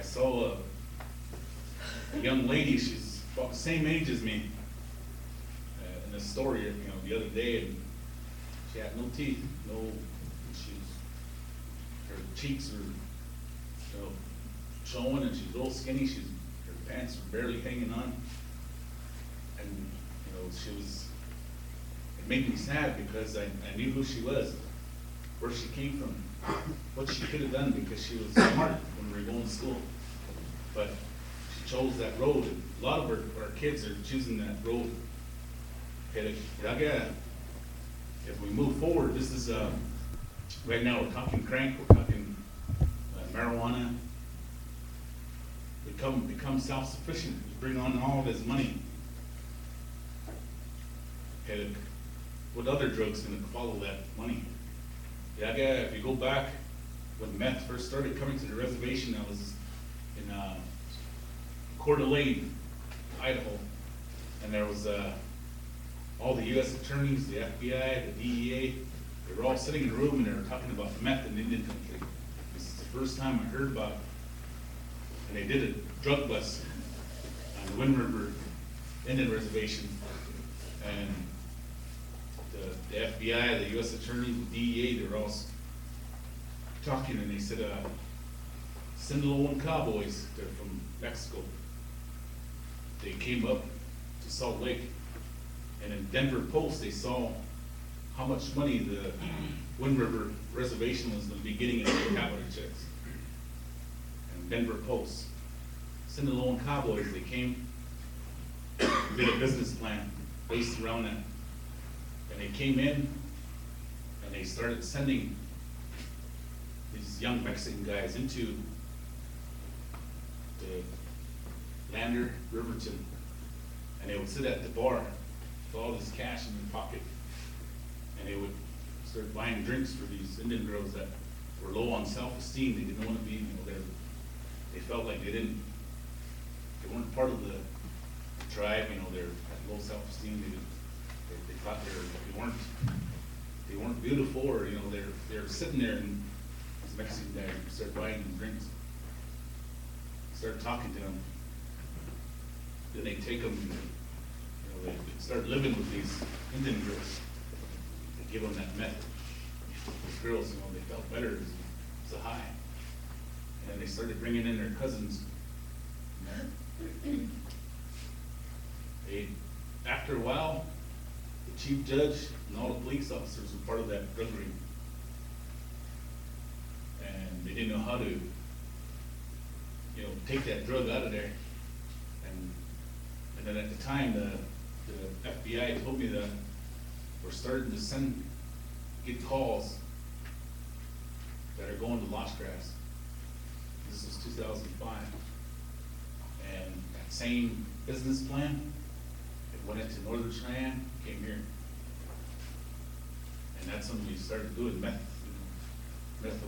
saw a young lady. She's about the same age as me. In a story, the other day, and she had no teeth, her cheeks were showing, and she's real skinny. Her pants were barely hanging on, and it made me sad because I knew who she was, where she came from, what she could have done because she was smart when we were going to school, but she chose that road. And a lot of our kids are choosing that road. Okay, if we move forward, this is right now we're talking crank, we're talking marijuana. Become self-sufficient. Bring on all of his money. Okay, what other drug's gonna follow that money? Yeah, if you go back, when meth first started coming to the reservation, I was in, Coeur d'Alene, Idaho. And there was, all the US attorneys, the FBI, the DEA, they were all sitting in a room and they were talking about meth in Indian country. This is the first time I heard about it. And they did a drug bust on the Wind River Indian Reservation. And the FBI, the US attorney, the DEA, they were all talking, and they said, Sinaloan cowboys, they're from Mexico. They came up to Salt Lake, and in Denver Post, they saw how much money the Wind River Reservation was going to be getting in per capita checks. And Denver Post, Sinaloan cowboys, they came, did a business plan based around that. And they came in, and they started sending these young Mexican guys into the Lander, Riverton, and they would sit at the bar with all this cash in their pocket, and they would start buying drinks for these Indian girls that were low on self-esteem. They didn't want to be, they felt like they weren't part of the tribe, they're at low self-esteem. They thought they weren't beautiful, or they're sitting there, and these Mexican guys start buying them drinks, start talking to them. Then they take them, they start living with these Indian girls. They give them that meth. These girls, they felt better. It was a high. And then they started bringing in their cousins. After a while, the chief judge and all the police officers were part of that drug ring. And they didn't know how to, take that drug out of there. And then at the time, the FBI told me that we're starting to get calls that are going to Lost Grass. This is 2005. And that same business plan, it went into Northern Cheyenne, came here. And that's when we started doing meth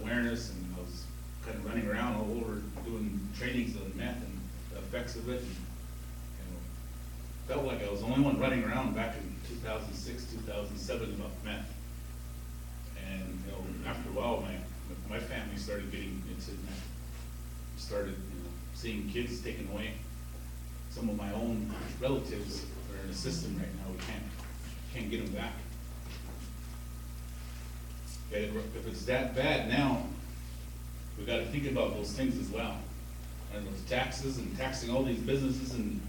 awareness, and I was kind of running around all over doing trainings on meth and the effects of it. And, felt like I was the only one running around back in 2006, 2007 about meth. And after a while, my family started getting into meth. Started seeing kids taken away. Some of my own relatives are in the system right now. We can't get them back. If it's that bad now, we got to think about those things as well. And those taxes and taxing all these businesses and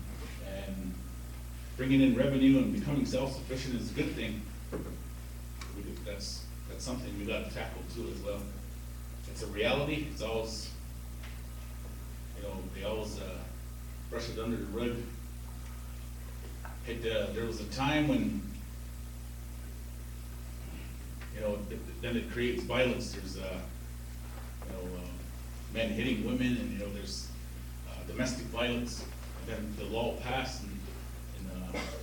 bringing in revenue and becoming self-sufficient is a good thing. That's something we got to tackle too as well. It's a reality. It's always, they always brush it under the rug. There was a time when, then it creates violence. There's, men hitting women, and there's domestic violence. And then the law passed in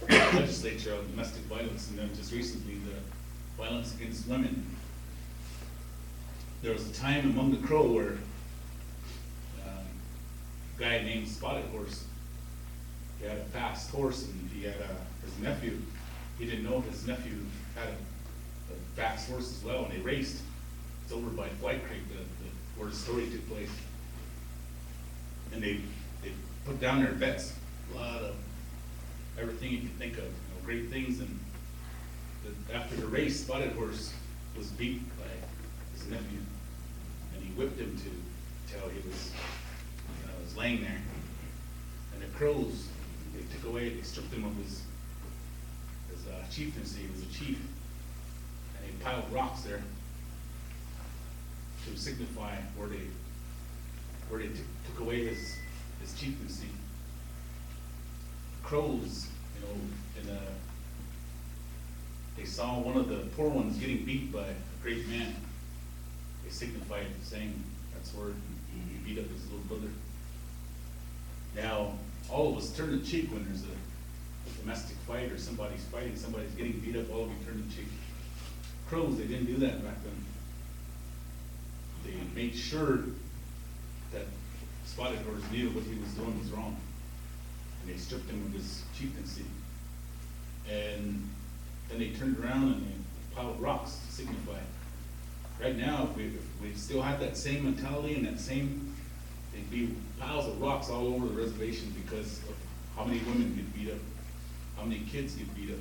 the legislature on domestic violence, and then just recently the violence against women. There was a time among the Crow where a guy named Spotted Horse, he had a fast horse, and he had his nephew. He didn't know his nephew had a fast horse as well, and they raced. It's over by Flight Creek, where the story took place. And they put down their bets, a lot of everything you can think of, great things. And after the race, Spotted Horse was beat by his nephew, and he whipped him till he was laying there. And the Crows, they stripped him of his chieftaincy. He was a chief, and they piled rocks there to signify where they took away his chieftaincy. Crows, they saw one of the poor ones getting beat by a great man. They signified saying that's where he beat up his little brother. Now, all of us turn the cheek when there's a domestic fight or somebody's fighting, somebody's getting beat up, all of you turn and chase crows. They didn't do that back then. They made sure that Spotted Horse knew what he was doing was wrong. And they stripped him of his chieftaincy. And then they turned around and they piled rocks to signify. Right now, if we still had that same mentality and that same, there'd be piles of rocks all over the reservation because of how many women get beat up, how many kids get beat up.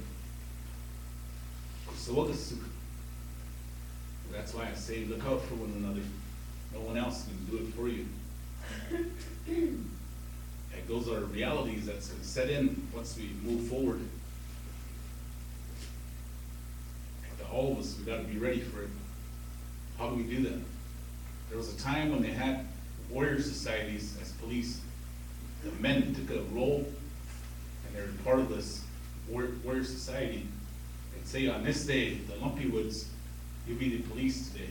So that's why I say look out for one another. No one else can do it for you. And those are realities that's going to set in once we move forward. And to all of us, we got to be ready for it. How do we do that? There was a time when they had warrior societies as police. The men took a role, and they were part of this warrior society. They'd say, on this day, the Lumpy Woods, you'll be the police today.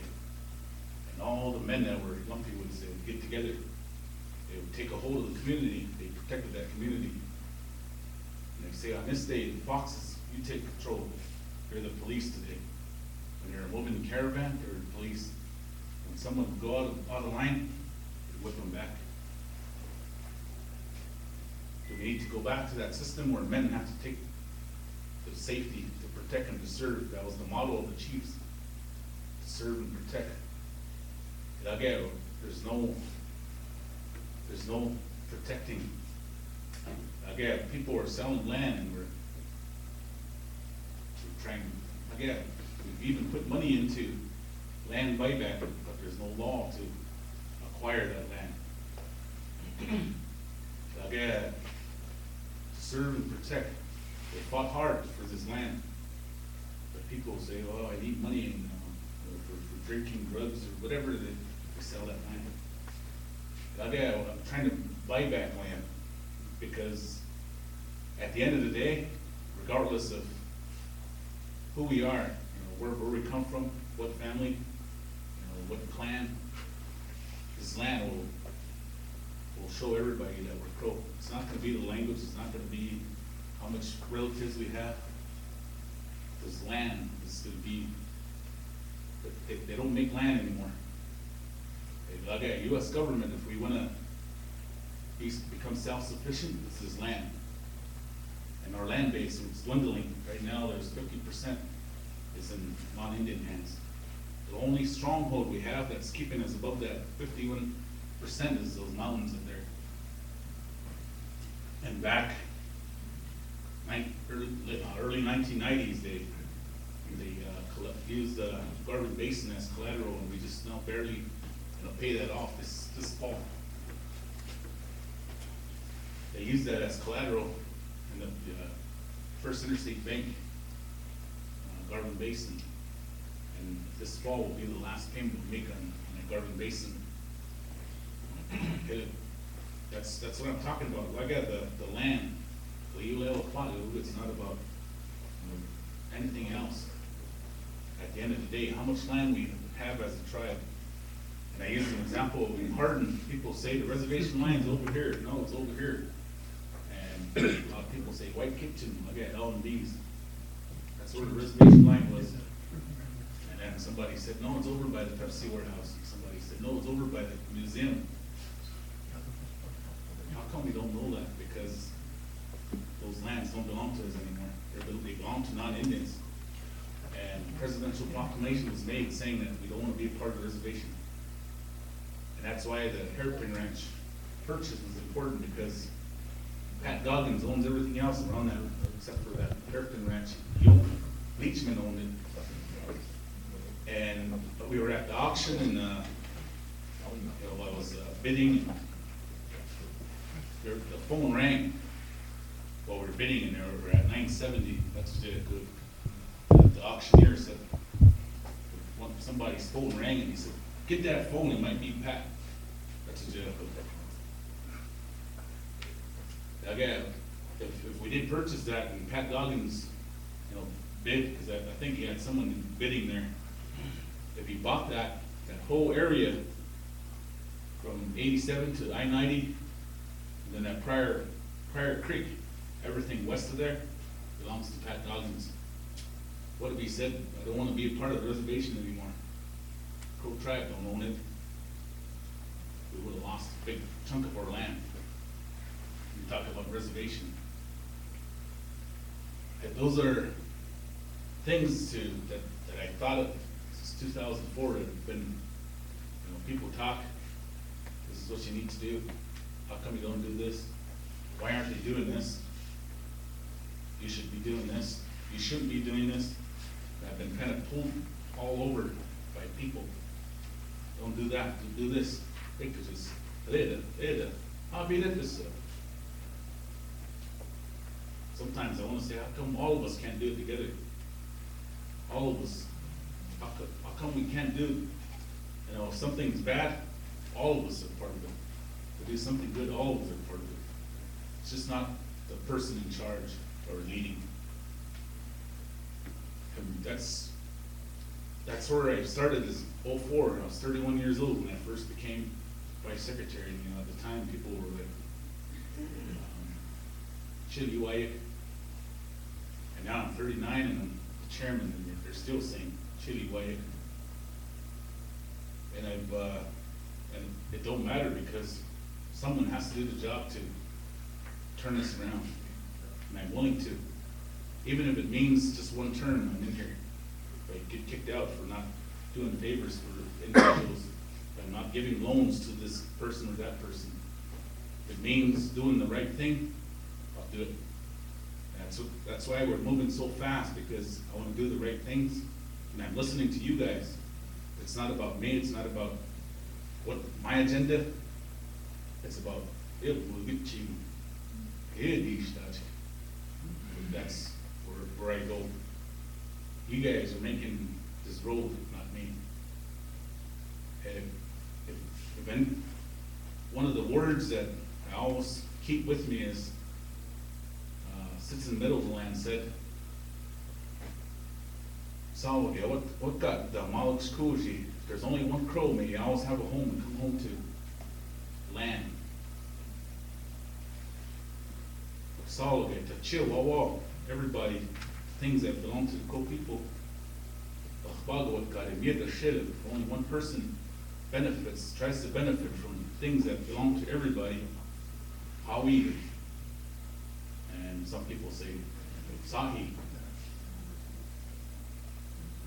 And all the men that were Lumpy Woods, they would get together. They would take a hold of the community. They protected that community. And they'd say, on this day, the Foxes, you take control. You're the police today. When you're a moving caravan, you're the police. When someone would go out of line, you'd whip them back. Do we need to go back to that system where men have to take the safety to protect and to serve? That was the motto of the chiefs. To serve and protect. Again, there's no protecting. Again, people are selling land and we're trying, again, we've even put money into land buyback, but there's no law to acquire that land. Again, to serve and protect. They fought hard for this land. But people say, oh, I need money and, for drinking drugs or whatever they sell that land. Again, I'm trying to buy back land because at the end of the day, regardless of who we are, where we come from, what family, what clan, this land will show everybody that we're Crow. It's not going to be the language. It's not going to be how much relatives we have. This land is going to be. They don't make land anymore. Okay, U.S. government, if we want to become self-sufficient, this is land. And our land base is dwindling. Right now, there's 50% is in non-Indian hands. The only stronghold we have that's keeping us above that 51% is those mountains up there. And back early 1990s, they used the Garden Basin as collateral, and we just now barely pay that off this fall. They used that as collateral in the First Interstate Bank, Garden Basin, and this fall will be the last payment we'll make on the Garden Basin. That's what I'm talking about. I got the land, it's not about anything else. At the end of the day, how much land we have as a tribe. And I use an example in Hardin. People say the reservation line's over here. No, it's over here. And a lot of people say White Kitchen. Look at L&B's. That's where the reservation line was. And then somebody said, no, it's over by the Pepsi warehouse. Somebody said, no, it's over by the museum. How come we don't know that? Because those lands don't belong to us anymore. They belong to non-Indians. And presidential proclamation was made saying that we don't want to be a part of the reservation. And that's why the Hairpin Ranch purchase was important, because Pat Goggins owns everything else around that except for that Hairpin Ranch. Leachman owned it. And we were at the auction, and I was bidding. The phone rang while we were bidding, and we were at 970. That's good. The auctioneer said, somebody's phone rang, and he said, get that phone, it might be Pat. That's a joke. Again, if we did purchase that and Pat Goggins, bid, because I think he had someone bidding there, if he bought that whole area from 87 to I-90, and then that prior creek, everything west of there, belongs to Pat Doggins. What if he said, I don't wanna be a part of the reservation anymore? Crow tribe don't own it. We would've lost a big chunk of our land. You talk about reservation. And those are things that I thought of since 2004, that have been, people talk, this is what you need to do, how come you don't do this? Why aren't they doing this? You should be doing this, you shouldn't be doing this. And I've been kind of pulled all over by people. Don't do that, do this. Sometimes I wanna say, how come all of us can't do it together? All of us, how come we can't do, if something's bad, all of us are part of it. To do something good, all of us are part of it. It's just not the person in charge or leading. And that's where I started, is 04. I was 31 years old when I first became vice secretary. At the time, people were like, Chili Wyatt. And now I'm 39 and I'm the chairman, and they're still saying Chili Wyatt. And and it don't matter, because someone has to do the job to turn this around. And I'm willing to, even if it means just one term, I'm in here. If I get kicked out for not doing favors for individuals, if I'm not giving loans to this person or that person, if it means doing the right thing, I'll do it. And that's why we're moving so fast, because I want to do the right things, and I'm listening to you guys. It's not about me, it's not about what my agenda, it's about it will get you. That's where I go. You guys are making this road, not me. And if any, one of the words that I always keep with me is, sits in the middle of the land, said, Apsaalooke, what got the Malak's Kuji? There's only one crow, may you always have a home to come home to. Land. Apsaalooke, to chill, wawa, everybody, things that belong to the Crow people. If only one person tries to benefit from things that belong to everybody, how we, and some people say, Sahi,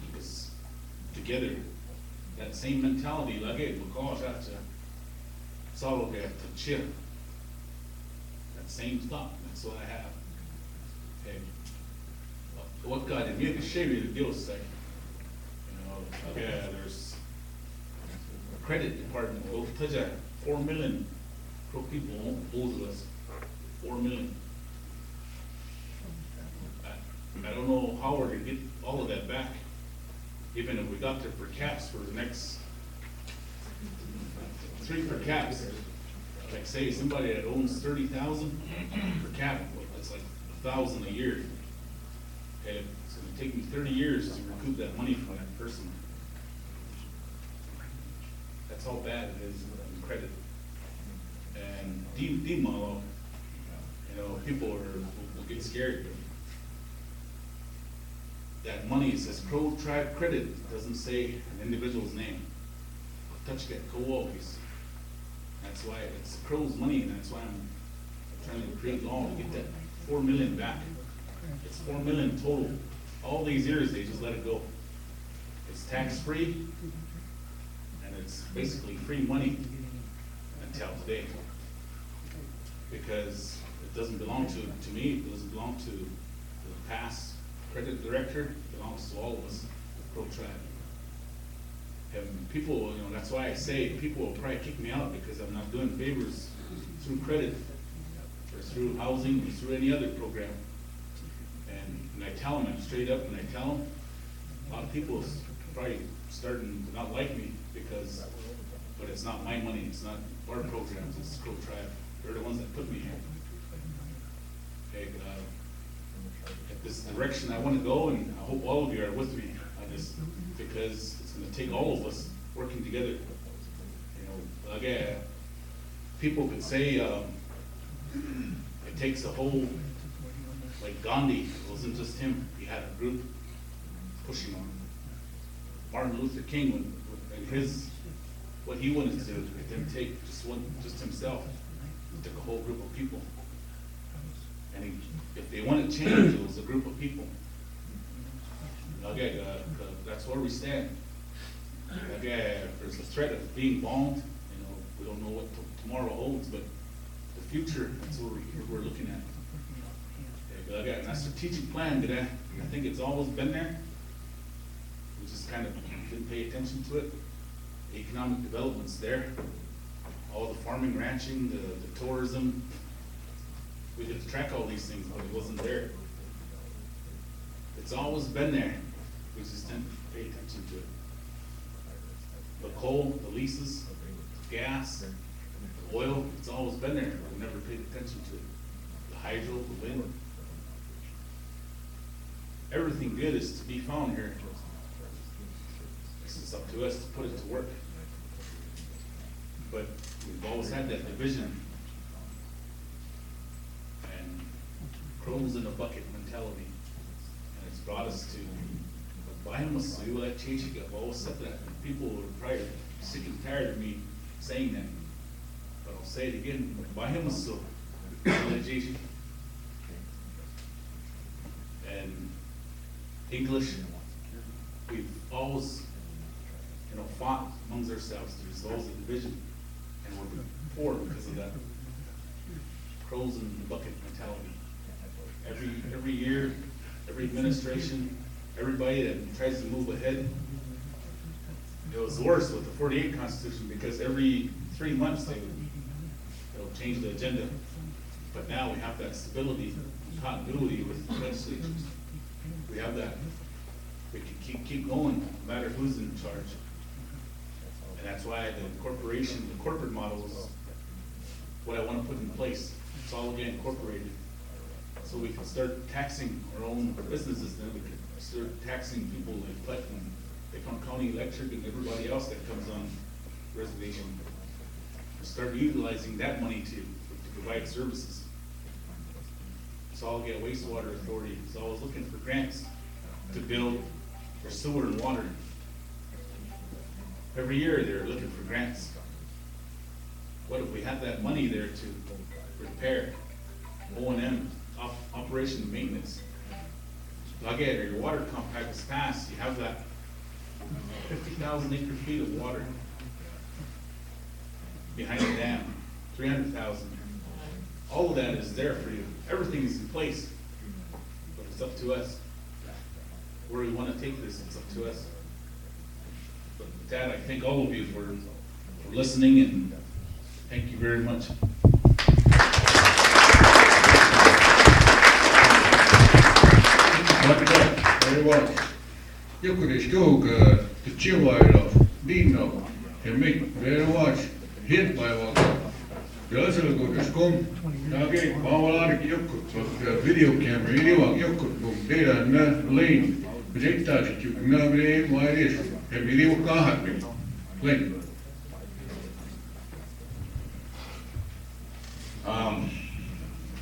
because together, that same mentality, that same thought, that's what I have. Okay. What God in me to share you the deal second. There's a credit department, we'll touch 4 million Crow people won't both of us. 4 million. I don't know how we're gonna get all of that back, even if we got there for caps for the next 3 for caps. Like say somebody that owns 30,000 per cap, that's like 1,000 a year. Okay, it's gonna take me 30 years to recoup that money from that person. That's how bad it is in credit. And demolo, people will get scared. That money says Crow Tribe Credit, it doesn't say an individual's name. Touch that co-office. That's why it's Crow's money, and that's why I'm trying to create law to get that 4 million back. It's 4 million total. All these years they just let it go. It's tax-free, and it's basically free money until today. Because it doesn't belong to me, it doesn't belong to the past credit director, it belongs to all of us, the Crow Tribe. And people, that's why I say people will probably kick me out because I'm not doing favors through credit or through housing or through any other program. And I tell them, I'm straight up, and I tell them, a lot of people probably starting to not like me because, but it's not my money, it's not our programs, it's Crow Tribe. They're the ones that put me here. Okay, if this is the direction I want to go, and I hope all of you are with me on this, because it's going to take all of us working together. People could say it takes a whole, like Gandhi, it wasn't just him, he had a group pushing on him. Martin Luther King, and what he wanted to do, it didn't take just himself, it took a whole group of people. And if they wanted change, it was a group of people. Okay, that's where we stand. Okay, there's a threat of being bombed, we don't know what tomorrow holds, but the future, that's what we're looking at. Okay, and that strategic plan, I think it's always been there. We just kind of didn't pay attention to it. The economic development's there. All the farming, ranching, the tourism. We had to track all these things, but it wasn't there. It's always been there. We just didn't pay attention to it. The coal, the leases, the gas, the oil, it's always been there. We never paid attention to it. The hydro, the wind. Everything good is to be found here. It's up to us to put it to work. But we've always had that division and crows in a bucket mentality. And it's brought us to Bahamas, we will let change it. I've always said that. And people were probably sick and tired of me saying that. But I'll say it again, Bahamas, so let change it. And English, we've always, fought amongst ourselves. There's always a division, and we're poor because of that crows in the bucket mentality. Every year, every administration, everybody that tries to move ahead. It was worse with the 48 Constitution because every 3 months they'll change the agenda. But now we have that stability and continuity with legislatures. We have that. We can keep going no matter who's in charge. And that's why the corporate model is what I want to put in place. It's all again incorporated. So we can start taxing our own businesses, then we can start taxing people like Putt and the County Electric and everybody else that comes on reservation. Start utilizing that money to provide services. Apsaalooke Wastewater Authority is always looking for grants to build their sewer and water. Every year they're looking for grants. What if we have that money there to repair, O&M, operation and maintenance? Again, your water compact is passed, you have that 50,000 acre feet of water behind the dam, 300,000. All of that is there for you. Everything is in place, but it's up to us. Where we want to take this, it's up to us. But with that, I thank all of you for listening, and thank you very much.
Very well. Joku teist juhuga Tšivaila Liina ja meid very much hit by what the Apsaalooke kom nage maavalaarki joku video camera iliwa joku data na lane projectasit joku na bre maires ja video kahat lane.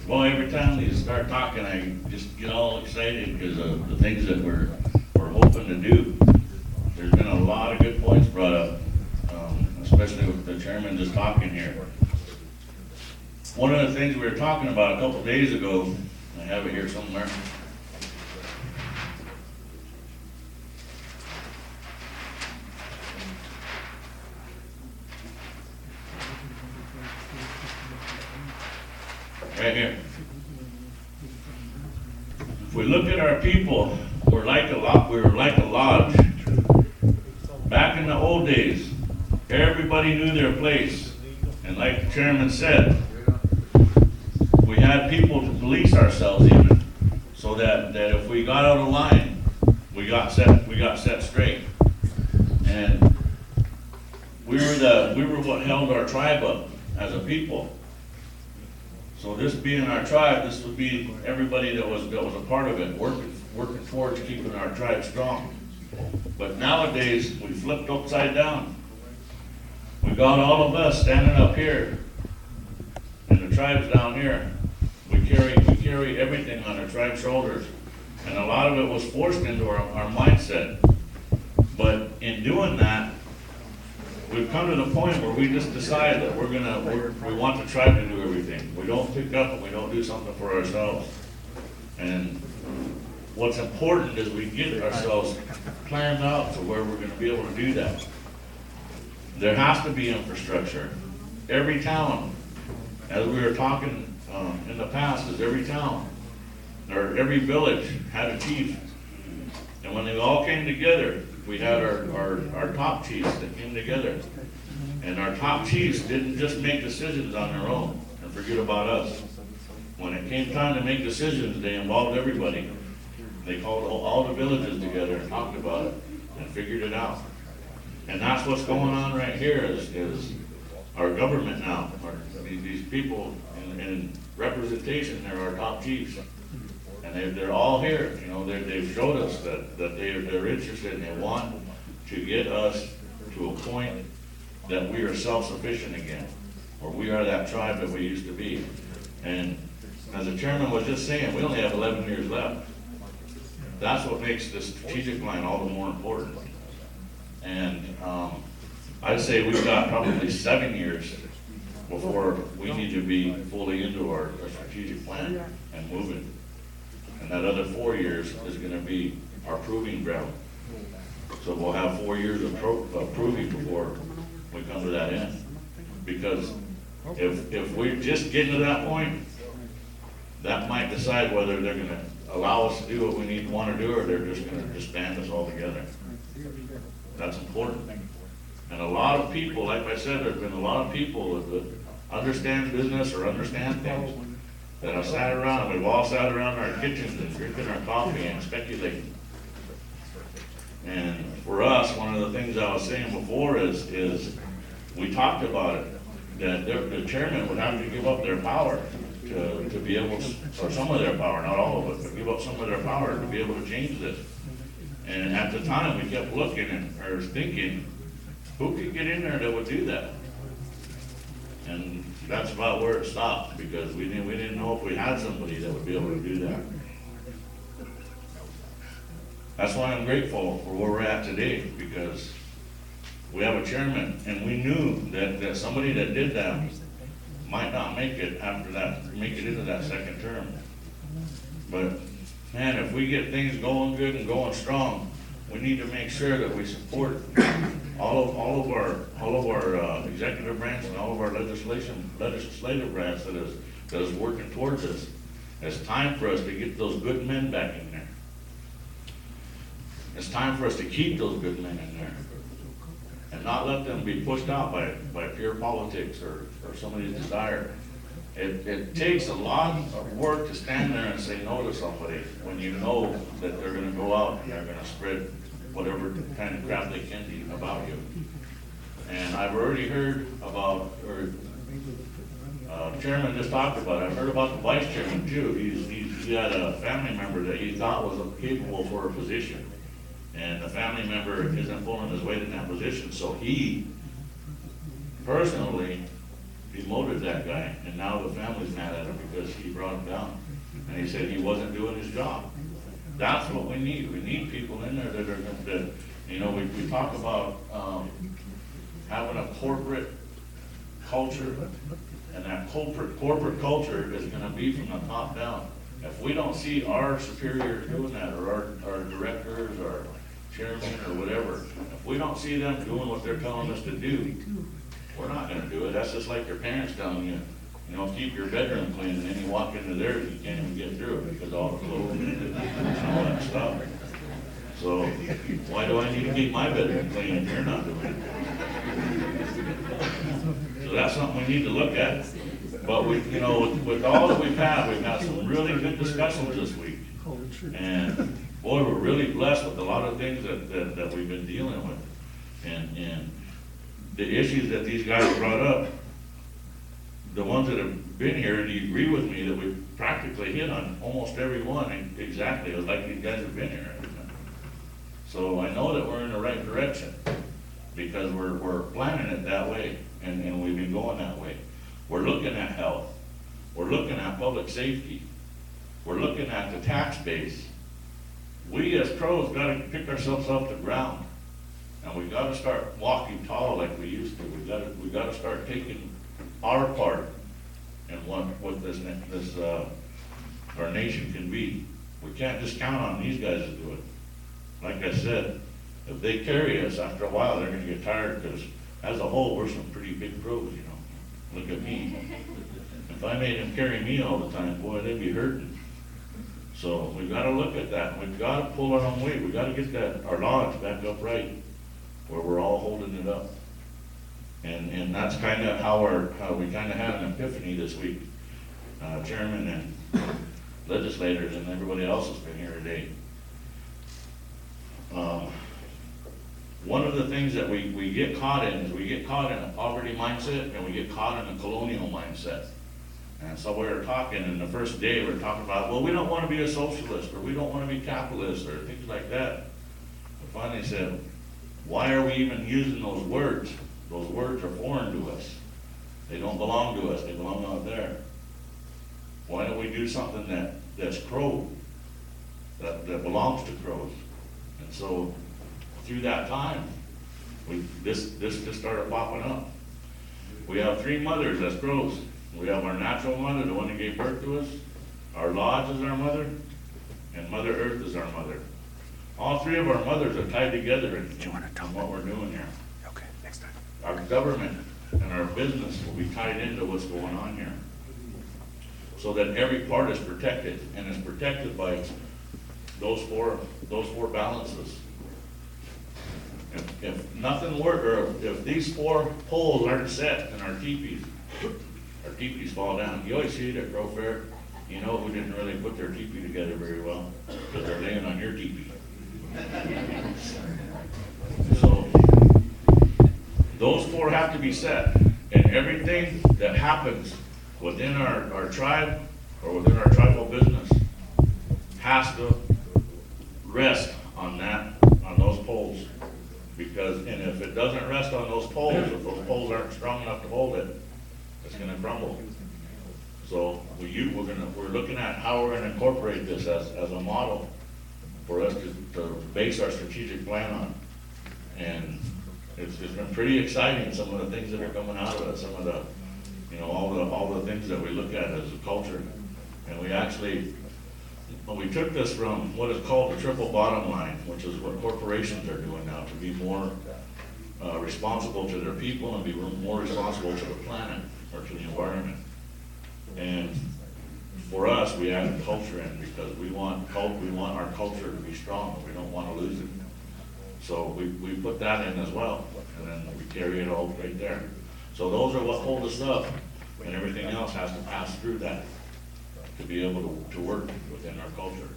Well, every time they start talking, I just get all excited because of the things that we're hoping to do. There's been a lot of good points brought up, especially with the chairman just talking here. One of the things we were talking about a couple days ago, I have it here somewhere. Right here. If we look at our people, we're like a lodge. Back in the old days, everybody knew their place. And like the chairman said, we had people to police ourselves even, so that if we got out of line, we got set straight. And we were what held our tribe up as a people. So this being our tribe, this would be everybody that was a part of it, working towards keeping our tribe strong. But nowadays, we flipped upside down. We got all of us standing up here, and the tribes down here. We carry carry everything on our tribe's shoulders. And a lot of it was forced into our mindset. But in doing that, we've come to the point where we just decide that we want the tribe to do everything. We don't pick up and we don't do something for ourselves. And what's important is we get ourselves planned out to where we're gonna be able to do that. There has to be infrastructure. Every town, as we were talking in the past, is every town, or every village had a chief. And when they all came together, we had our top chiefs that came together. And our top chiefs didn't just make decisions on their own and forget about us. When it came time to make decisions, they involved everybody. They called all the villages together and talked about it and figured it out. And that's what's going on right here is our government now, these people in representation, they're our top chiefs. And they're all here, you know, they've showed us that they're interested and they want to get us to a point that we are self-sufficient again, or we are that tribe that we used to be. And as the chairman was just saying, we only have 11 years left. That's what makes the strategic line all the more important. And I'd say we've got probably 7 years before we need to be fully into our strategic plan and moving. And that other 4 years is gonna be our proving ground. So we'll have 4 years of proving before we come to that end. Because if we just get to that point, that might decide whether they're gonna allow us to do what we want to do, or they're just gonna disband us altogether. That's important. And a lot of people, like I said, there's been a lot of people that understand business or understand things that have sat around, we've all sat around our kitchens and drinking our coffee and speculating. And for us, one of the things I was saying before is we talked about it, that the chairman would have to give up their power to be able to, or some of their power, not all of it, but give up some of their power to be able to change this. And at the time, we kept looking or thinking, who could get in there that would do that? And that's about where it stopped, because we didn't know if we had somebody that would be able to do that. That's why I'm grateful for where we're at today, because we have a chairman, and we knew that somebody that did that might not make it after that, make it into that second term. But man, if we get things going good and going strong, we need to make sure that we support all of our executive branch and all of our legislative branch that is working towards this. It's time for us to get those good men back in there. It's time for us to keep those good men in there and not let them be pushed out by pure politics or somebody's desire. It takes a lot of work to stand there and say no to somebody when you know that they're gonna go out and they're gonna spread whatever kind of crap they can about you. And I've already heard about, or chairman just talked about it, I've heard about the vice chairman too. He had a family member that he thought was capable for a position. And the family member isn't pulling his weight in that position, so he personally demoted that guy, and now the family's mad at him because he brought him down. And he said he wasn't doing his job. That's what we need. We need people in there that you know, we talk about having a corporate culture, and that corporate culture is gonna be from the top down. If we don't see our superiors doing that, or our directors, or chairman, or whatever, if we don't see them doing what they're telling us to do, we're not gonna do it. That's just like your parents telling you, you know, keep your bedroom clean, and then you walk into theirs and you can't even get through it because all the clothes and all that stuff. So why do I need to keep my bedroom clean if you're not doing it? So that's something we need to look at. But we, you know, with all that we've had some really good discussions this week. And boy, we're really blessed with a lot of things that we've been dealing with. And the issues that these guys brought up, the ones that have been here, do you agree with me that we practically hit on almost every one exactly, like these guys have been here? So I know that we're in the right direction, because we're planning it that way, and we've been going that way. We're looking at health, we're looking at public safety, we're looking at the tax base. We as Crows gotta pick ourselves off the ground. And we gotta start walking tall like we used to. We gotta start taking our part in what this our nation can be. We can't just count on these guys to do it. Like I said, if they carry us, after a while, they're gonna get tired, because as a whole, we're some pretty big pros, you know. Look at me. If I made them carry me all the time, boy, they'd be hurting. So we've gotta look at that. We've gotta pull our own weight. We've gotta get our lodge back upright, where we're all holding it up. And that's kinda how we kinda had an epiphany this week. Chairman and legislators and everybody else has been here today. One of the things that we get caught in is we get caught in a poverty mindset, and we get caught in a colonial mindset. And so we were talking, and the first day we were talking about, well, we don't want to be a socialist, or we don't want to be capitalist, or things like that. We finally said, why are we even using those words? Those words are foreign to us. They don't belong to us, they belong out there. Why don't we do something that's Crow, that belongs to Crows? And so through that time, this just started popping up. We have 3 mothers as Crows. We have our natural mother, the one that gave birth to us. Our lodge is our mother, and Mother Earth is our mother. All 3 of our mothers are tied together in what we're doing here.
Okay, next time.
Our government and our business will be tied into what's going on here, so that every part is protected, and is protected by those four balances. If nothing works, or if these 4 poles aren't set in our teepees fall down. You always see it at Crow Fair, you know who didn't really put their teepee together very well, because they're laying on your teepee. So, those 4 have to be set, and everything that happens within our tribe, or within our tribal business, has to rest on those poles. Because, and if it doesn't rest on those poles, if those poles aren't strong enough to hold it, it's gonna crumble. So we're looking at how we're gonna incorporate this as a model for us to base our strategic plan on. And it's been pretty exciting, some of the things that are coming out of it, some of the, you know, all the things that we look at as a culture. And we actually, when we took this from what is called the triple bottom line, which is what corporations are doing now, to be more responsible to their people and be more responsible to the planet or to the environment. And for us, we added culture in, because we want our culture to be strong. We don't want to lose it. So we put that in as well, and then we carry it all right there. So those are what hold us up, and everything else has to pass through that to be able to work within our culture.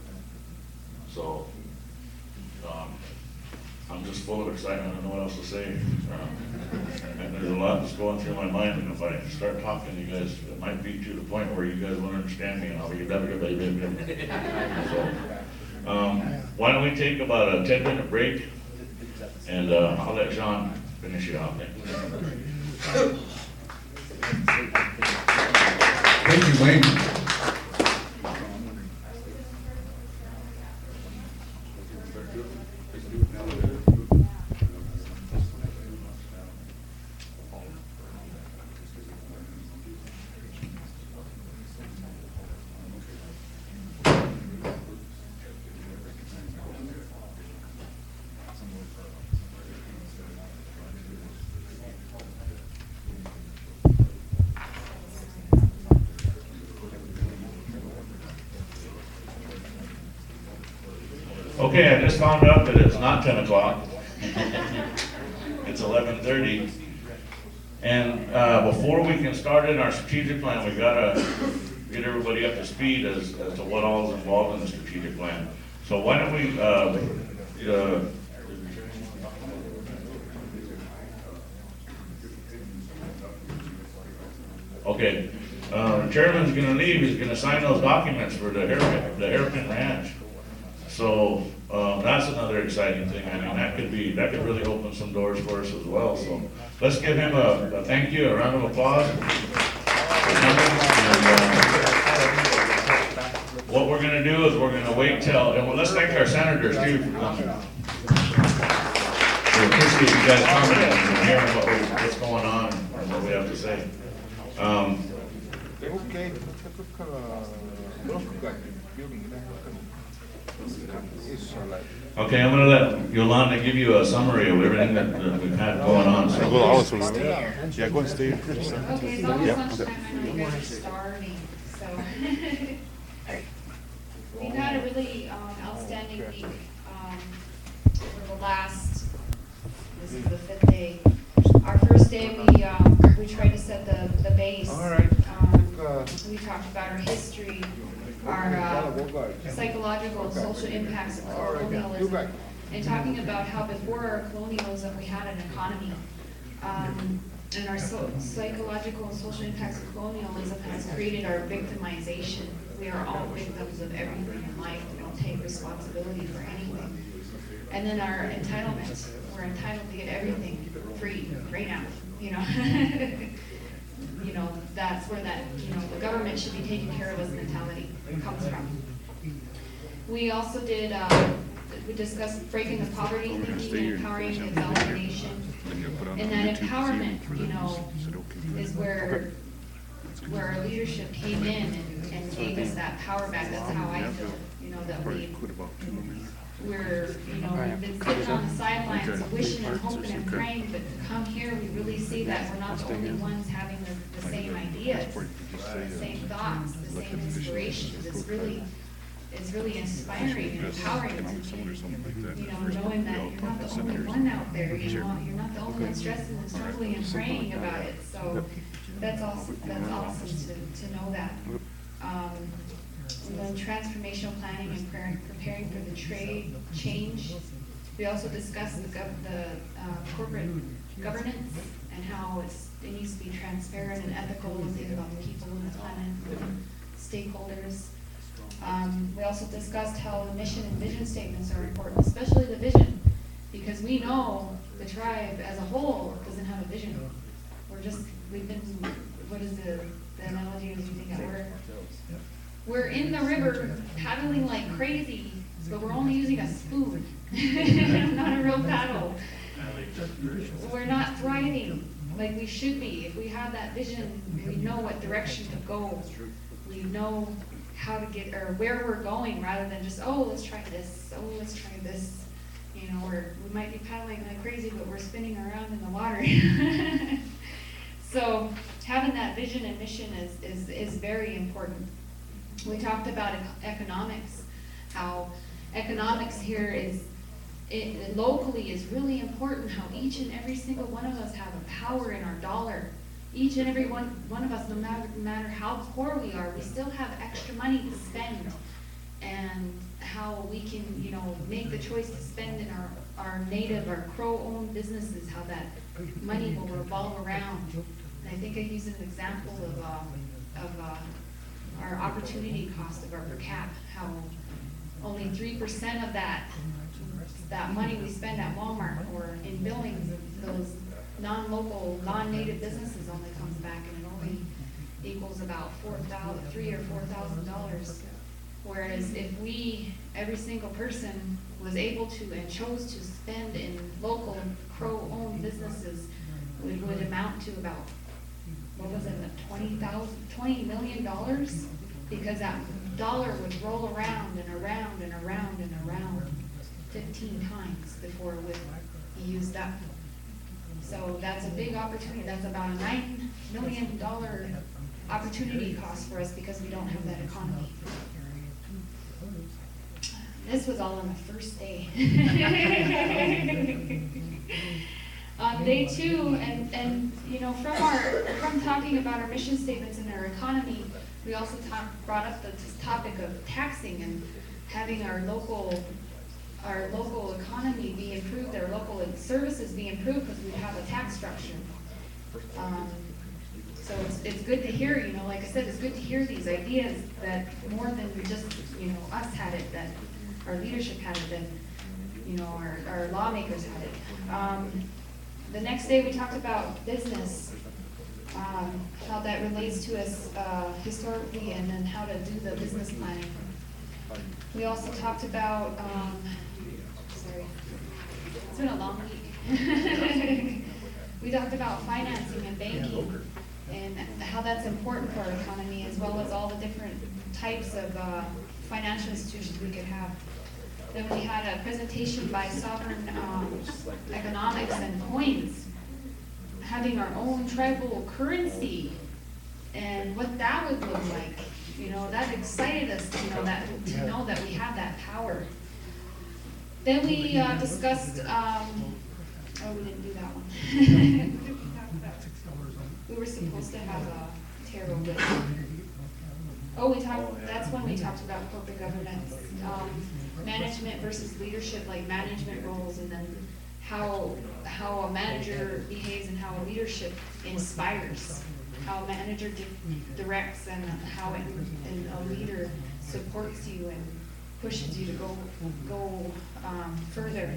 So I'm just full of excitement. I don't know what else to say. And there's a lot that's going through my mind, and if I start talking to you guys, it might be to the point where you guys won't understand me, and I'll be so why don't we take about a 10-minute break, and I'll let John finish it off.
Thank you, Wayne.
Okay, I just found out that it's not 10 o'clock. It's 11:30. And before we can start in our strategic plan, we gotta get everybody up to speed as to what all is involved in the strategic plan. So why don't we, okay, the chairman's gonna leave, he's gonna sign those documents for the hairpin ranch. So, that's another exciting thing. I mean, that could really open some doors for us as well. So let's give him a thank you, a round of applause. what we're gonna do is we're gonna wait till, and let's thank our senators too for coming. We appreciate you guys coming and hearing what's going on and what we have to say. Okay, I'm gonna let Yolanda give you a summary of everything that we've had going on. So.
Yeah, go ahead, stay.
Okay, it's almost lunchtime, I know you guys are starving, so. We've had a really outstanding week, for the last, this is the 5th day. Our first day, we tried to set the base.
All right.
We talked about our history, our psychological and social impacts of colonialism, and talking about how before our colonialism, we had an economy. And our psychological and social impacts of colonialism has created our victimization. We are all victims of everything in life. We don't take responsibility for anything. And then our entitlement. We're entitled to get everything free right now, you know. You know, that's where that, you know, the government should be taking care of us mentality comes from. We also did, we discussed breaking the poverty thinking and empowering the developing nation. And that empowerment, you know, is where our leadership came in and gave us that power back. That's how I feel, you know, that we're, you know, we've been sitting on the sidelines wishing and hoping and praying, but to come here, we really see that we're not the only ones having the same ideas, the same thoughts, the same inspirations. It's really inspiring and empowering to me, you know, knowing that you're not the only one out there, you know, you're not the only one stressing and struggling and praying about it. So that's awesome to know that. And then transformational planning and preparing for the trade change. We also discussed the corporate governance and how it needs to be transparent and ethical and think about the people and the planet, and stakeholders. We also discussed how the mission and vision statements are important, especially the vision, because we know the tribe as a whole doesn't have a vision. What is the analogy as you think of it? We're in the river paddling like crazy, but we're only using a spoon, not a real paddle. We're not thriving like we should be. If we have that vision, we know what direction to go. We know how to get, or where we're going, rather than just, oh, let's try this, oh, let's try this. You know, we might be paddling like crazy, but we're spinning around in the water. So having that vision and mission is very important. We talked about economics, how economics here locally is really important, how each and every single one of us have a power in our dollar. Each and every one of us, no matter how poor we are, we still have extra money to spend. And how we can, you know, make the choice to spend in our native, our Crow-owned businesses, how that money will revolve around. And I think I used an example of our opportunity cost of our per cap, how only 3% of that money we spend at Walmart or in Billings, those non-local, non-native businesses only comes back, and it only equals about $3,000 or $4,000. Whereas if every single person was able to and chose to spend in local Crow-owned businesses, it would amount to about, what was it, $20 million? Because that dollar would roll around and around and around and around 15 times before it would be used up. So that's a big opportunity. That's about a $9 million opportunity cost for us because we don't have that economy. This was all on the first day. On day 2, and you know, from talking about our mission statements and our economy, we also brought up the topic of taxing and having our local economy be improved, our local services be improved, because we have a tax structure. So it's good to hear, you know, like I said, it's good to hear these ideas that more than just, you know, us had it, that our leadership had it, that, you know, our lawmakers had it. The next day we talked about business, how that relates to us historically, and then how to do the business planning. We also talked about, sorry, it's been a long week. We talked about financing and banking and how that's important for our economy, as well as all the different types of financial institutions we could have. Then we had a presentation by Sovereign Economics and Coins, having our own tribal currency and what that would look like. You know, that excited us to know that we have that power. Then we discussed, oh, we didn't do that one. What did we talk about? We were supposed to have a tarot, but, oh, that's when we talked about corporate governance, management versus leadership, like management roles, and then how a manager behaves and how a leadership inspires, how a manager directs, and how a leader supports you and pushes you to go further.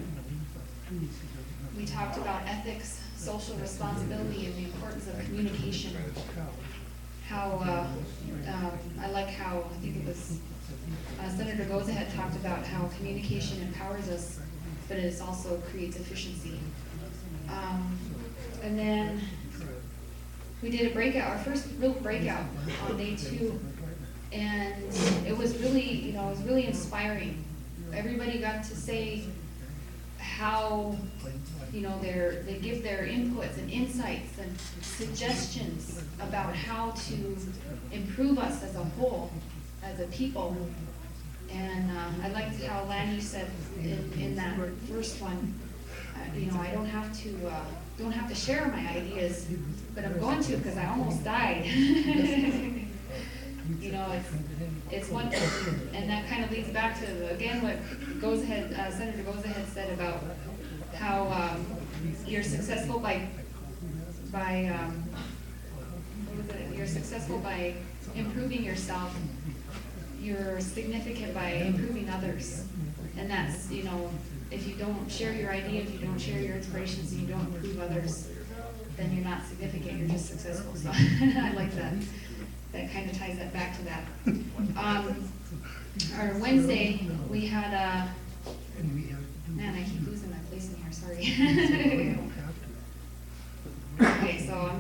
We talked about ethics, social responsibility, and the importance of communication. How I like how, I think it was Senator Goza had talked about how communication empowers us, but it also creates efficiency. And then we did a breakout, our first real breakout on day 2, and it was really, it was really inspiring. Everybody got to say how, they give their inputs and insights and suggestions about how to improve us as a whole, as a people. And I liked how Lanny said in that first one, I don't have to share my ideas, but I'm going to because I almost died. It's one, and that kind of leads back to again what Senator Goza had said about how you're successful by you're successful by improving yourself. You're significant by improving others, and that's if you don't share your ideas, you don't share your inspirations, and you don't improve others, then you're not significant. You're just successful. So I like that. That kind of ties that back to that. Our Wednesday we had man, I keep losing my place in here. Sorry. Okay, so I'm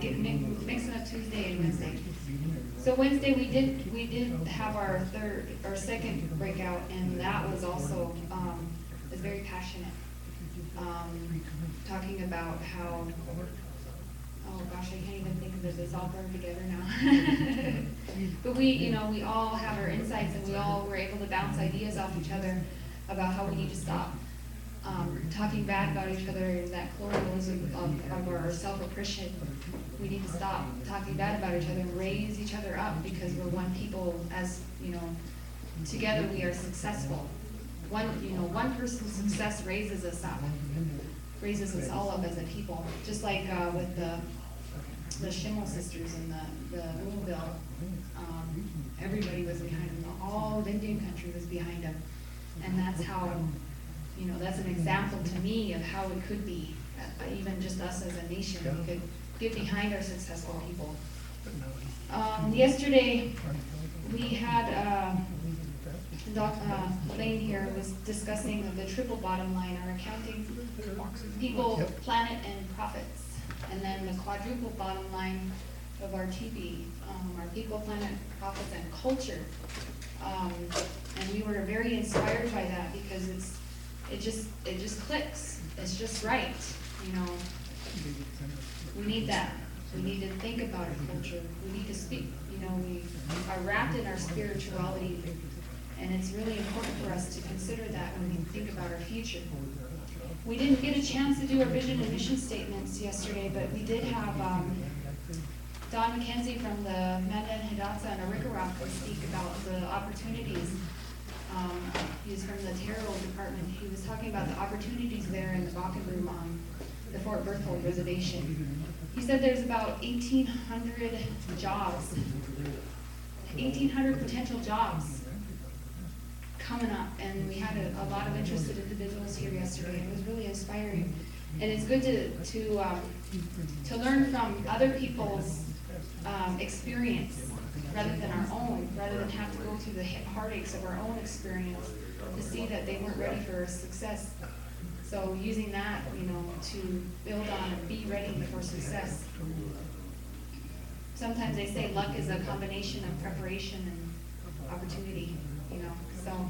mixing up Tuesday and Wednesday. So Wednesday we did have our second breakout, and that was also was very passionate. Talking about how, oh gosh, I can't even think of it. It's all burned together now. But we all have our insights, and we all were able to bounce ideas off each other about how we need to stop talking bad about each other, and that colonialism of our self-oppression. We need to stop talking bad about each other and raise each other up, because we're one people. As together we are successful. One person's success raises us up, raises us all up as a people. Just like with the Schimmel sisters and the Louisville, everybody was behind them. All of Indian country was behind them, and that's how. That's an example to me of how it could be, even just us as a nation. We could get behind our successful people. Yesterday, we had Lane here was discussing the triple bottom line, our accounting, people, planet, and profits. And then the quadruple bottom line of our TV, our people, planet, profits, and culture. And we were very inspired by that, because it just clicks. It's just right. We need that. We need to think about our culture. We need to speak. We are wrapped in our spirituality, and it's really important for us to consider that when we think about our future. We didn't get a chance to do our vision and mission statements yesterday, but we did have Don McKenzie from the Mandan Hidatsa and Arikarak speak about the opportunities. He's from the Tarot department. He was talking about the opportunities there in the Bakken Room on the Fort Berthold Reservation. He said there's about 1,800 jobs, 1,800 potential jobs coming up, and we had a lot of interested individuals here yesterday. It was really inspiring, and it's good to learn from other people's experience rather than our own, rather than have to go through the heartaches of our own experience to see that they weren't ready for success. So using that, you know, to build on and be ready for success. Sometimes they say luck is a combination of preparation and opportunity, you know, so.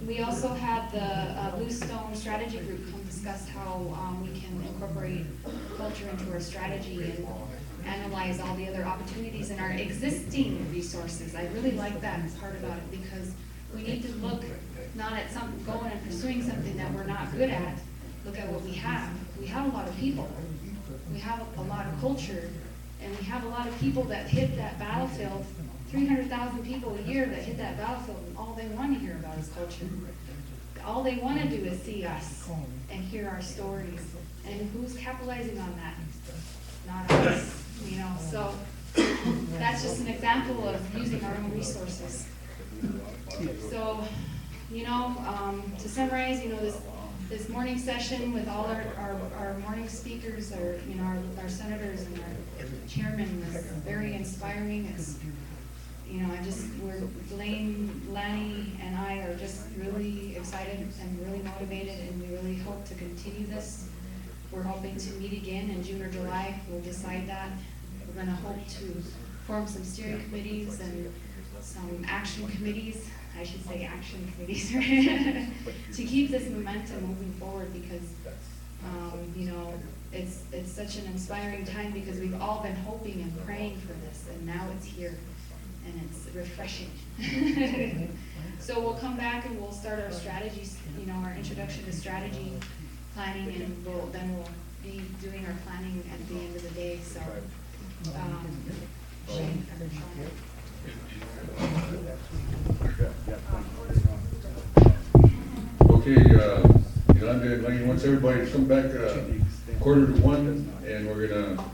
We also had the Bluestone Strategy Group come discuss how we can incorporate culture into our strategy and analyze all the other opportunities in our existing resources. I really like that part about it, because we need to look not at going and pursuing something that we're not good at. Look at what we have. We have a lot of people. We have a lot of culture, and we have a lot of people that hit that battlefield. 300,000 people a year that hit that battlefield, and all they want to hear about is culture. All they want to do is see us and hear our stories. And who's capitalizing on that? Not us, you know. So that's just an example of using our own resources. So, you know, to summarize, you know, this morning session with all our morning speakers, you know, our senators and our chairman was very inspiring. It's, you know, Lanny and I are just really excited and really motivated, and we really hope to continue this. We're hoping to meet again in June or July. We'll decide that. We're going to hope to form some steering committees and some action committees. I should say action committees, to keep this momentum moving forward, because, you know, it's such an inspiring time, because we've all been hoping and praying for this, and now it's here. And it's refreshing. So we'll come back and we'll start our strategies, you know, our introduction to strategy planning, and we'll be doing our planning at the end of the day. So,
Okay, Yolanda and Laney, once everybody come back 1:45, and we're gonna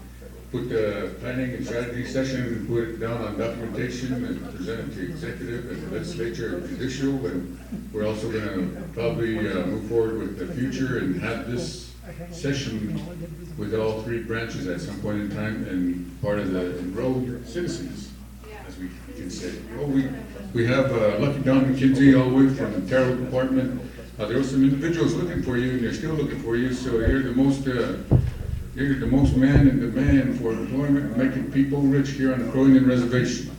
put the planning and strategy session and put it down on documentation and present it to executive and legislature and judicial. And we're also gonna probably move forward with the future and have this session with all three branches at some point in time, and part of the enrolled citizens, as we can say. Well, we have Lucky Don McKenzie all the way from the Terrell Department. There were some individuals looking for you, and they're still looking for you, so you're the most man in demand for employment and making people rich here on the Croydon Reservation.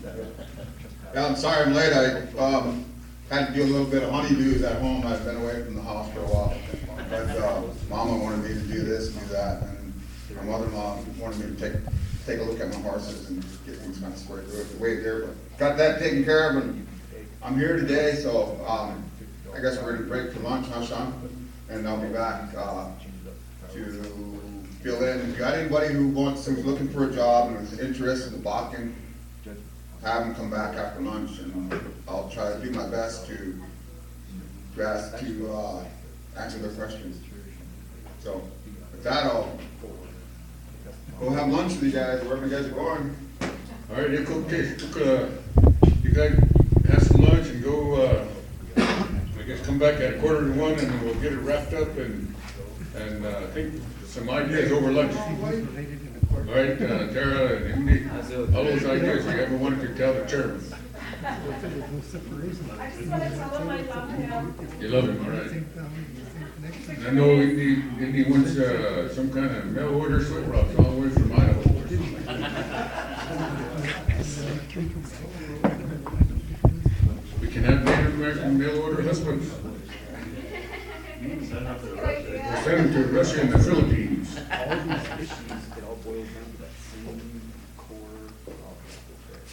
Yeah, I'm sorry I'm late. I had to do a little bit of honeydews at home. I've been away from the house for a while. But Mama wanted me to do this and do that, and my mother-in-law wanted me to take a look at my horses and get things kind of squared away there. But got that taken care of, and I'm here today, so I guess we're going to break for lunch, huh, Sean? And I'll be back to fill in. If you got anybody who's looking for a job and is interested in balking, have them come back after lunch, and I'll try to do my best to answer their questions. So with that, I'll go have lunch with you guys, wherever you guys are going.
All right, you guys have some lunch and go, I guess come back at 1:45, and we'll get it wrapped up and I think some ideas over lunch. All right, Tara and Indy, all those ideas you ever wanted to tell the chairman.
I just want to tell him I love him.
You love him, all right. And I know Indy wants some kind of mail order slip routes all the way from Idaho. We can have Native American mail order husbands. We'll send them to Russia and the Philippines.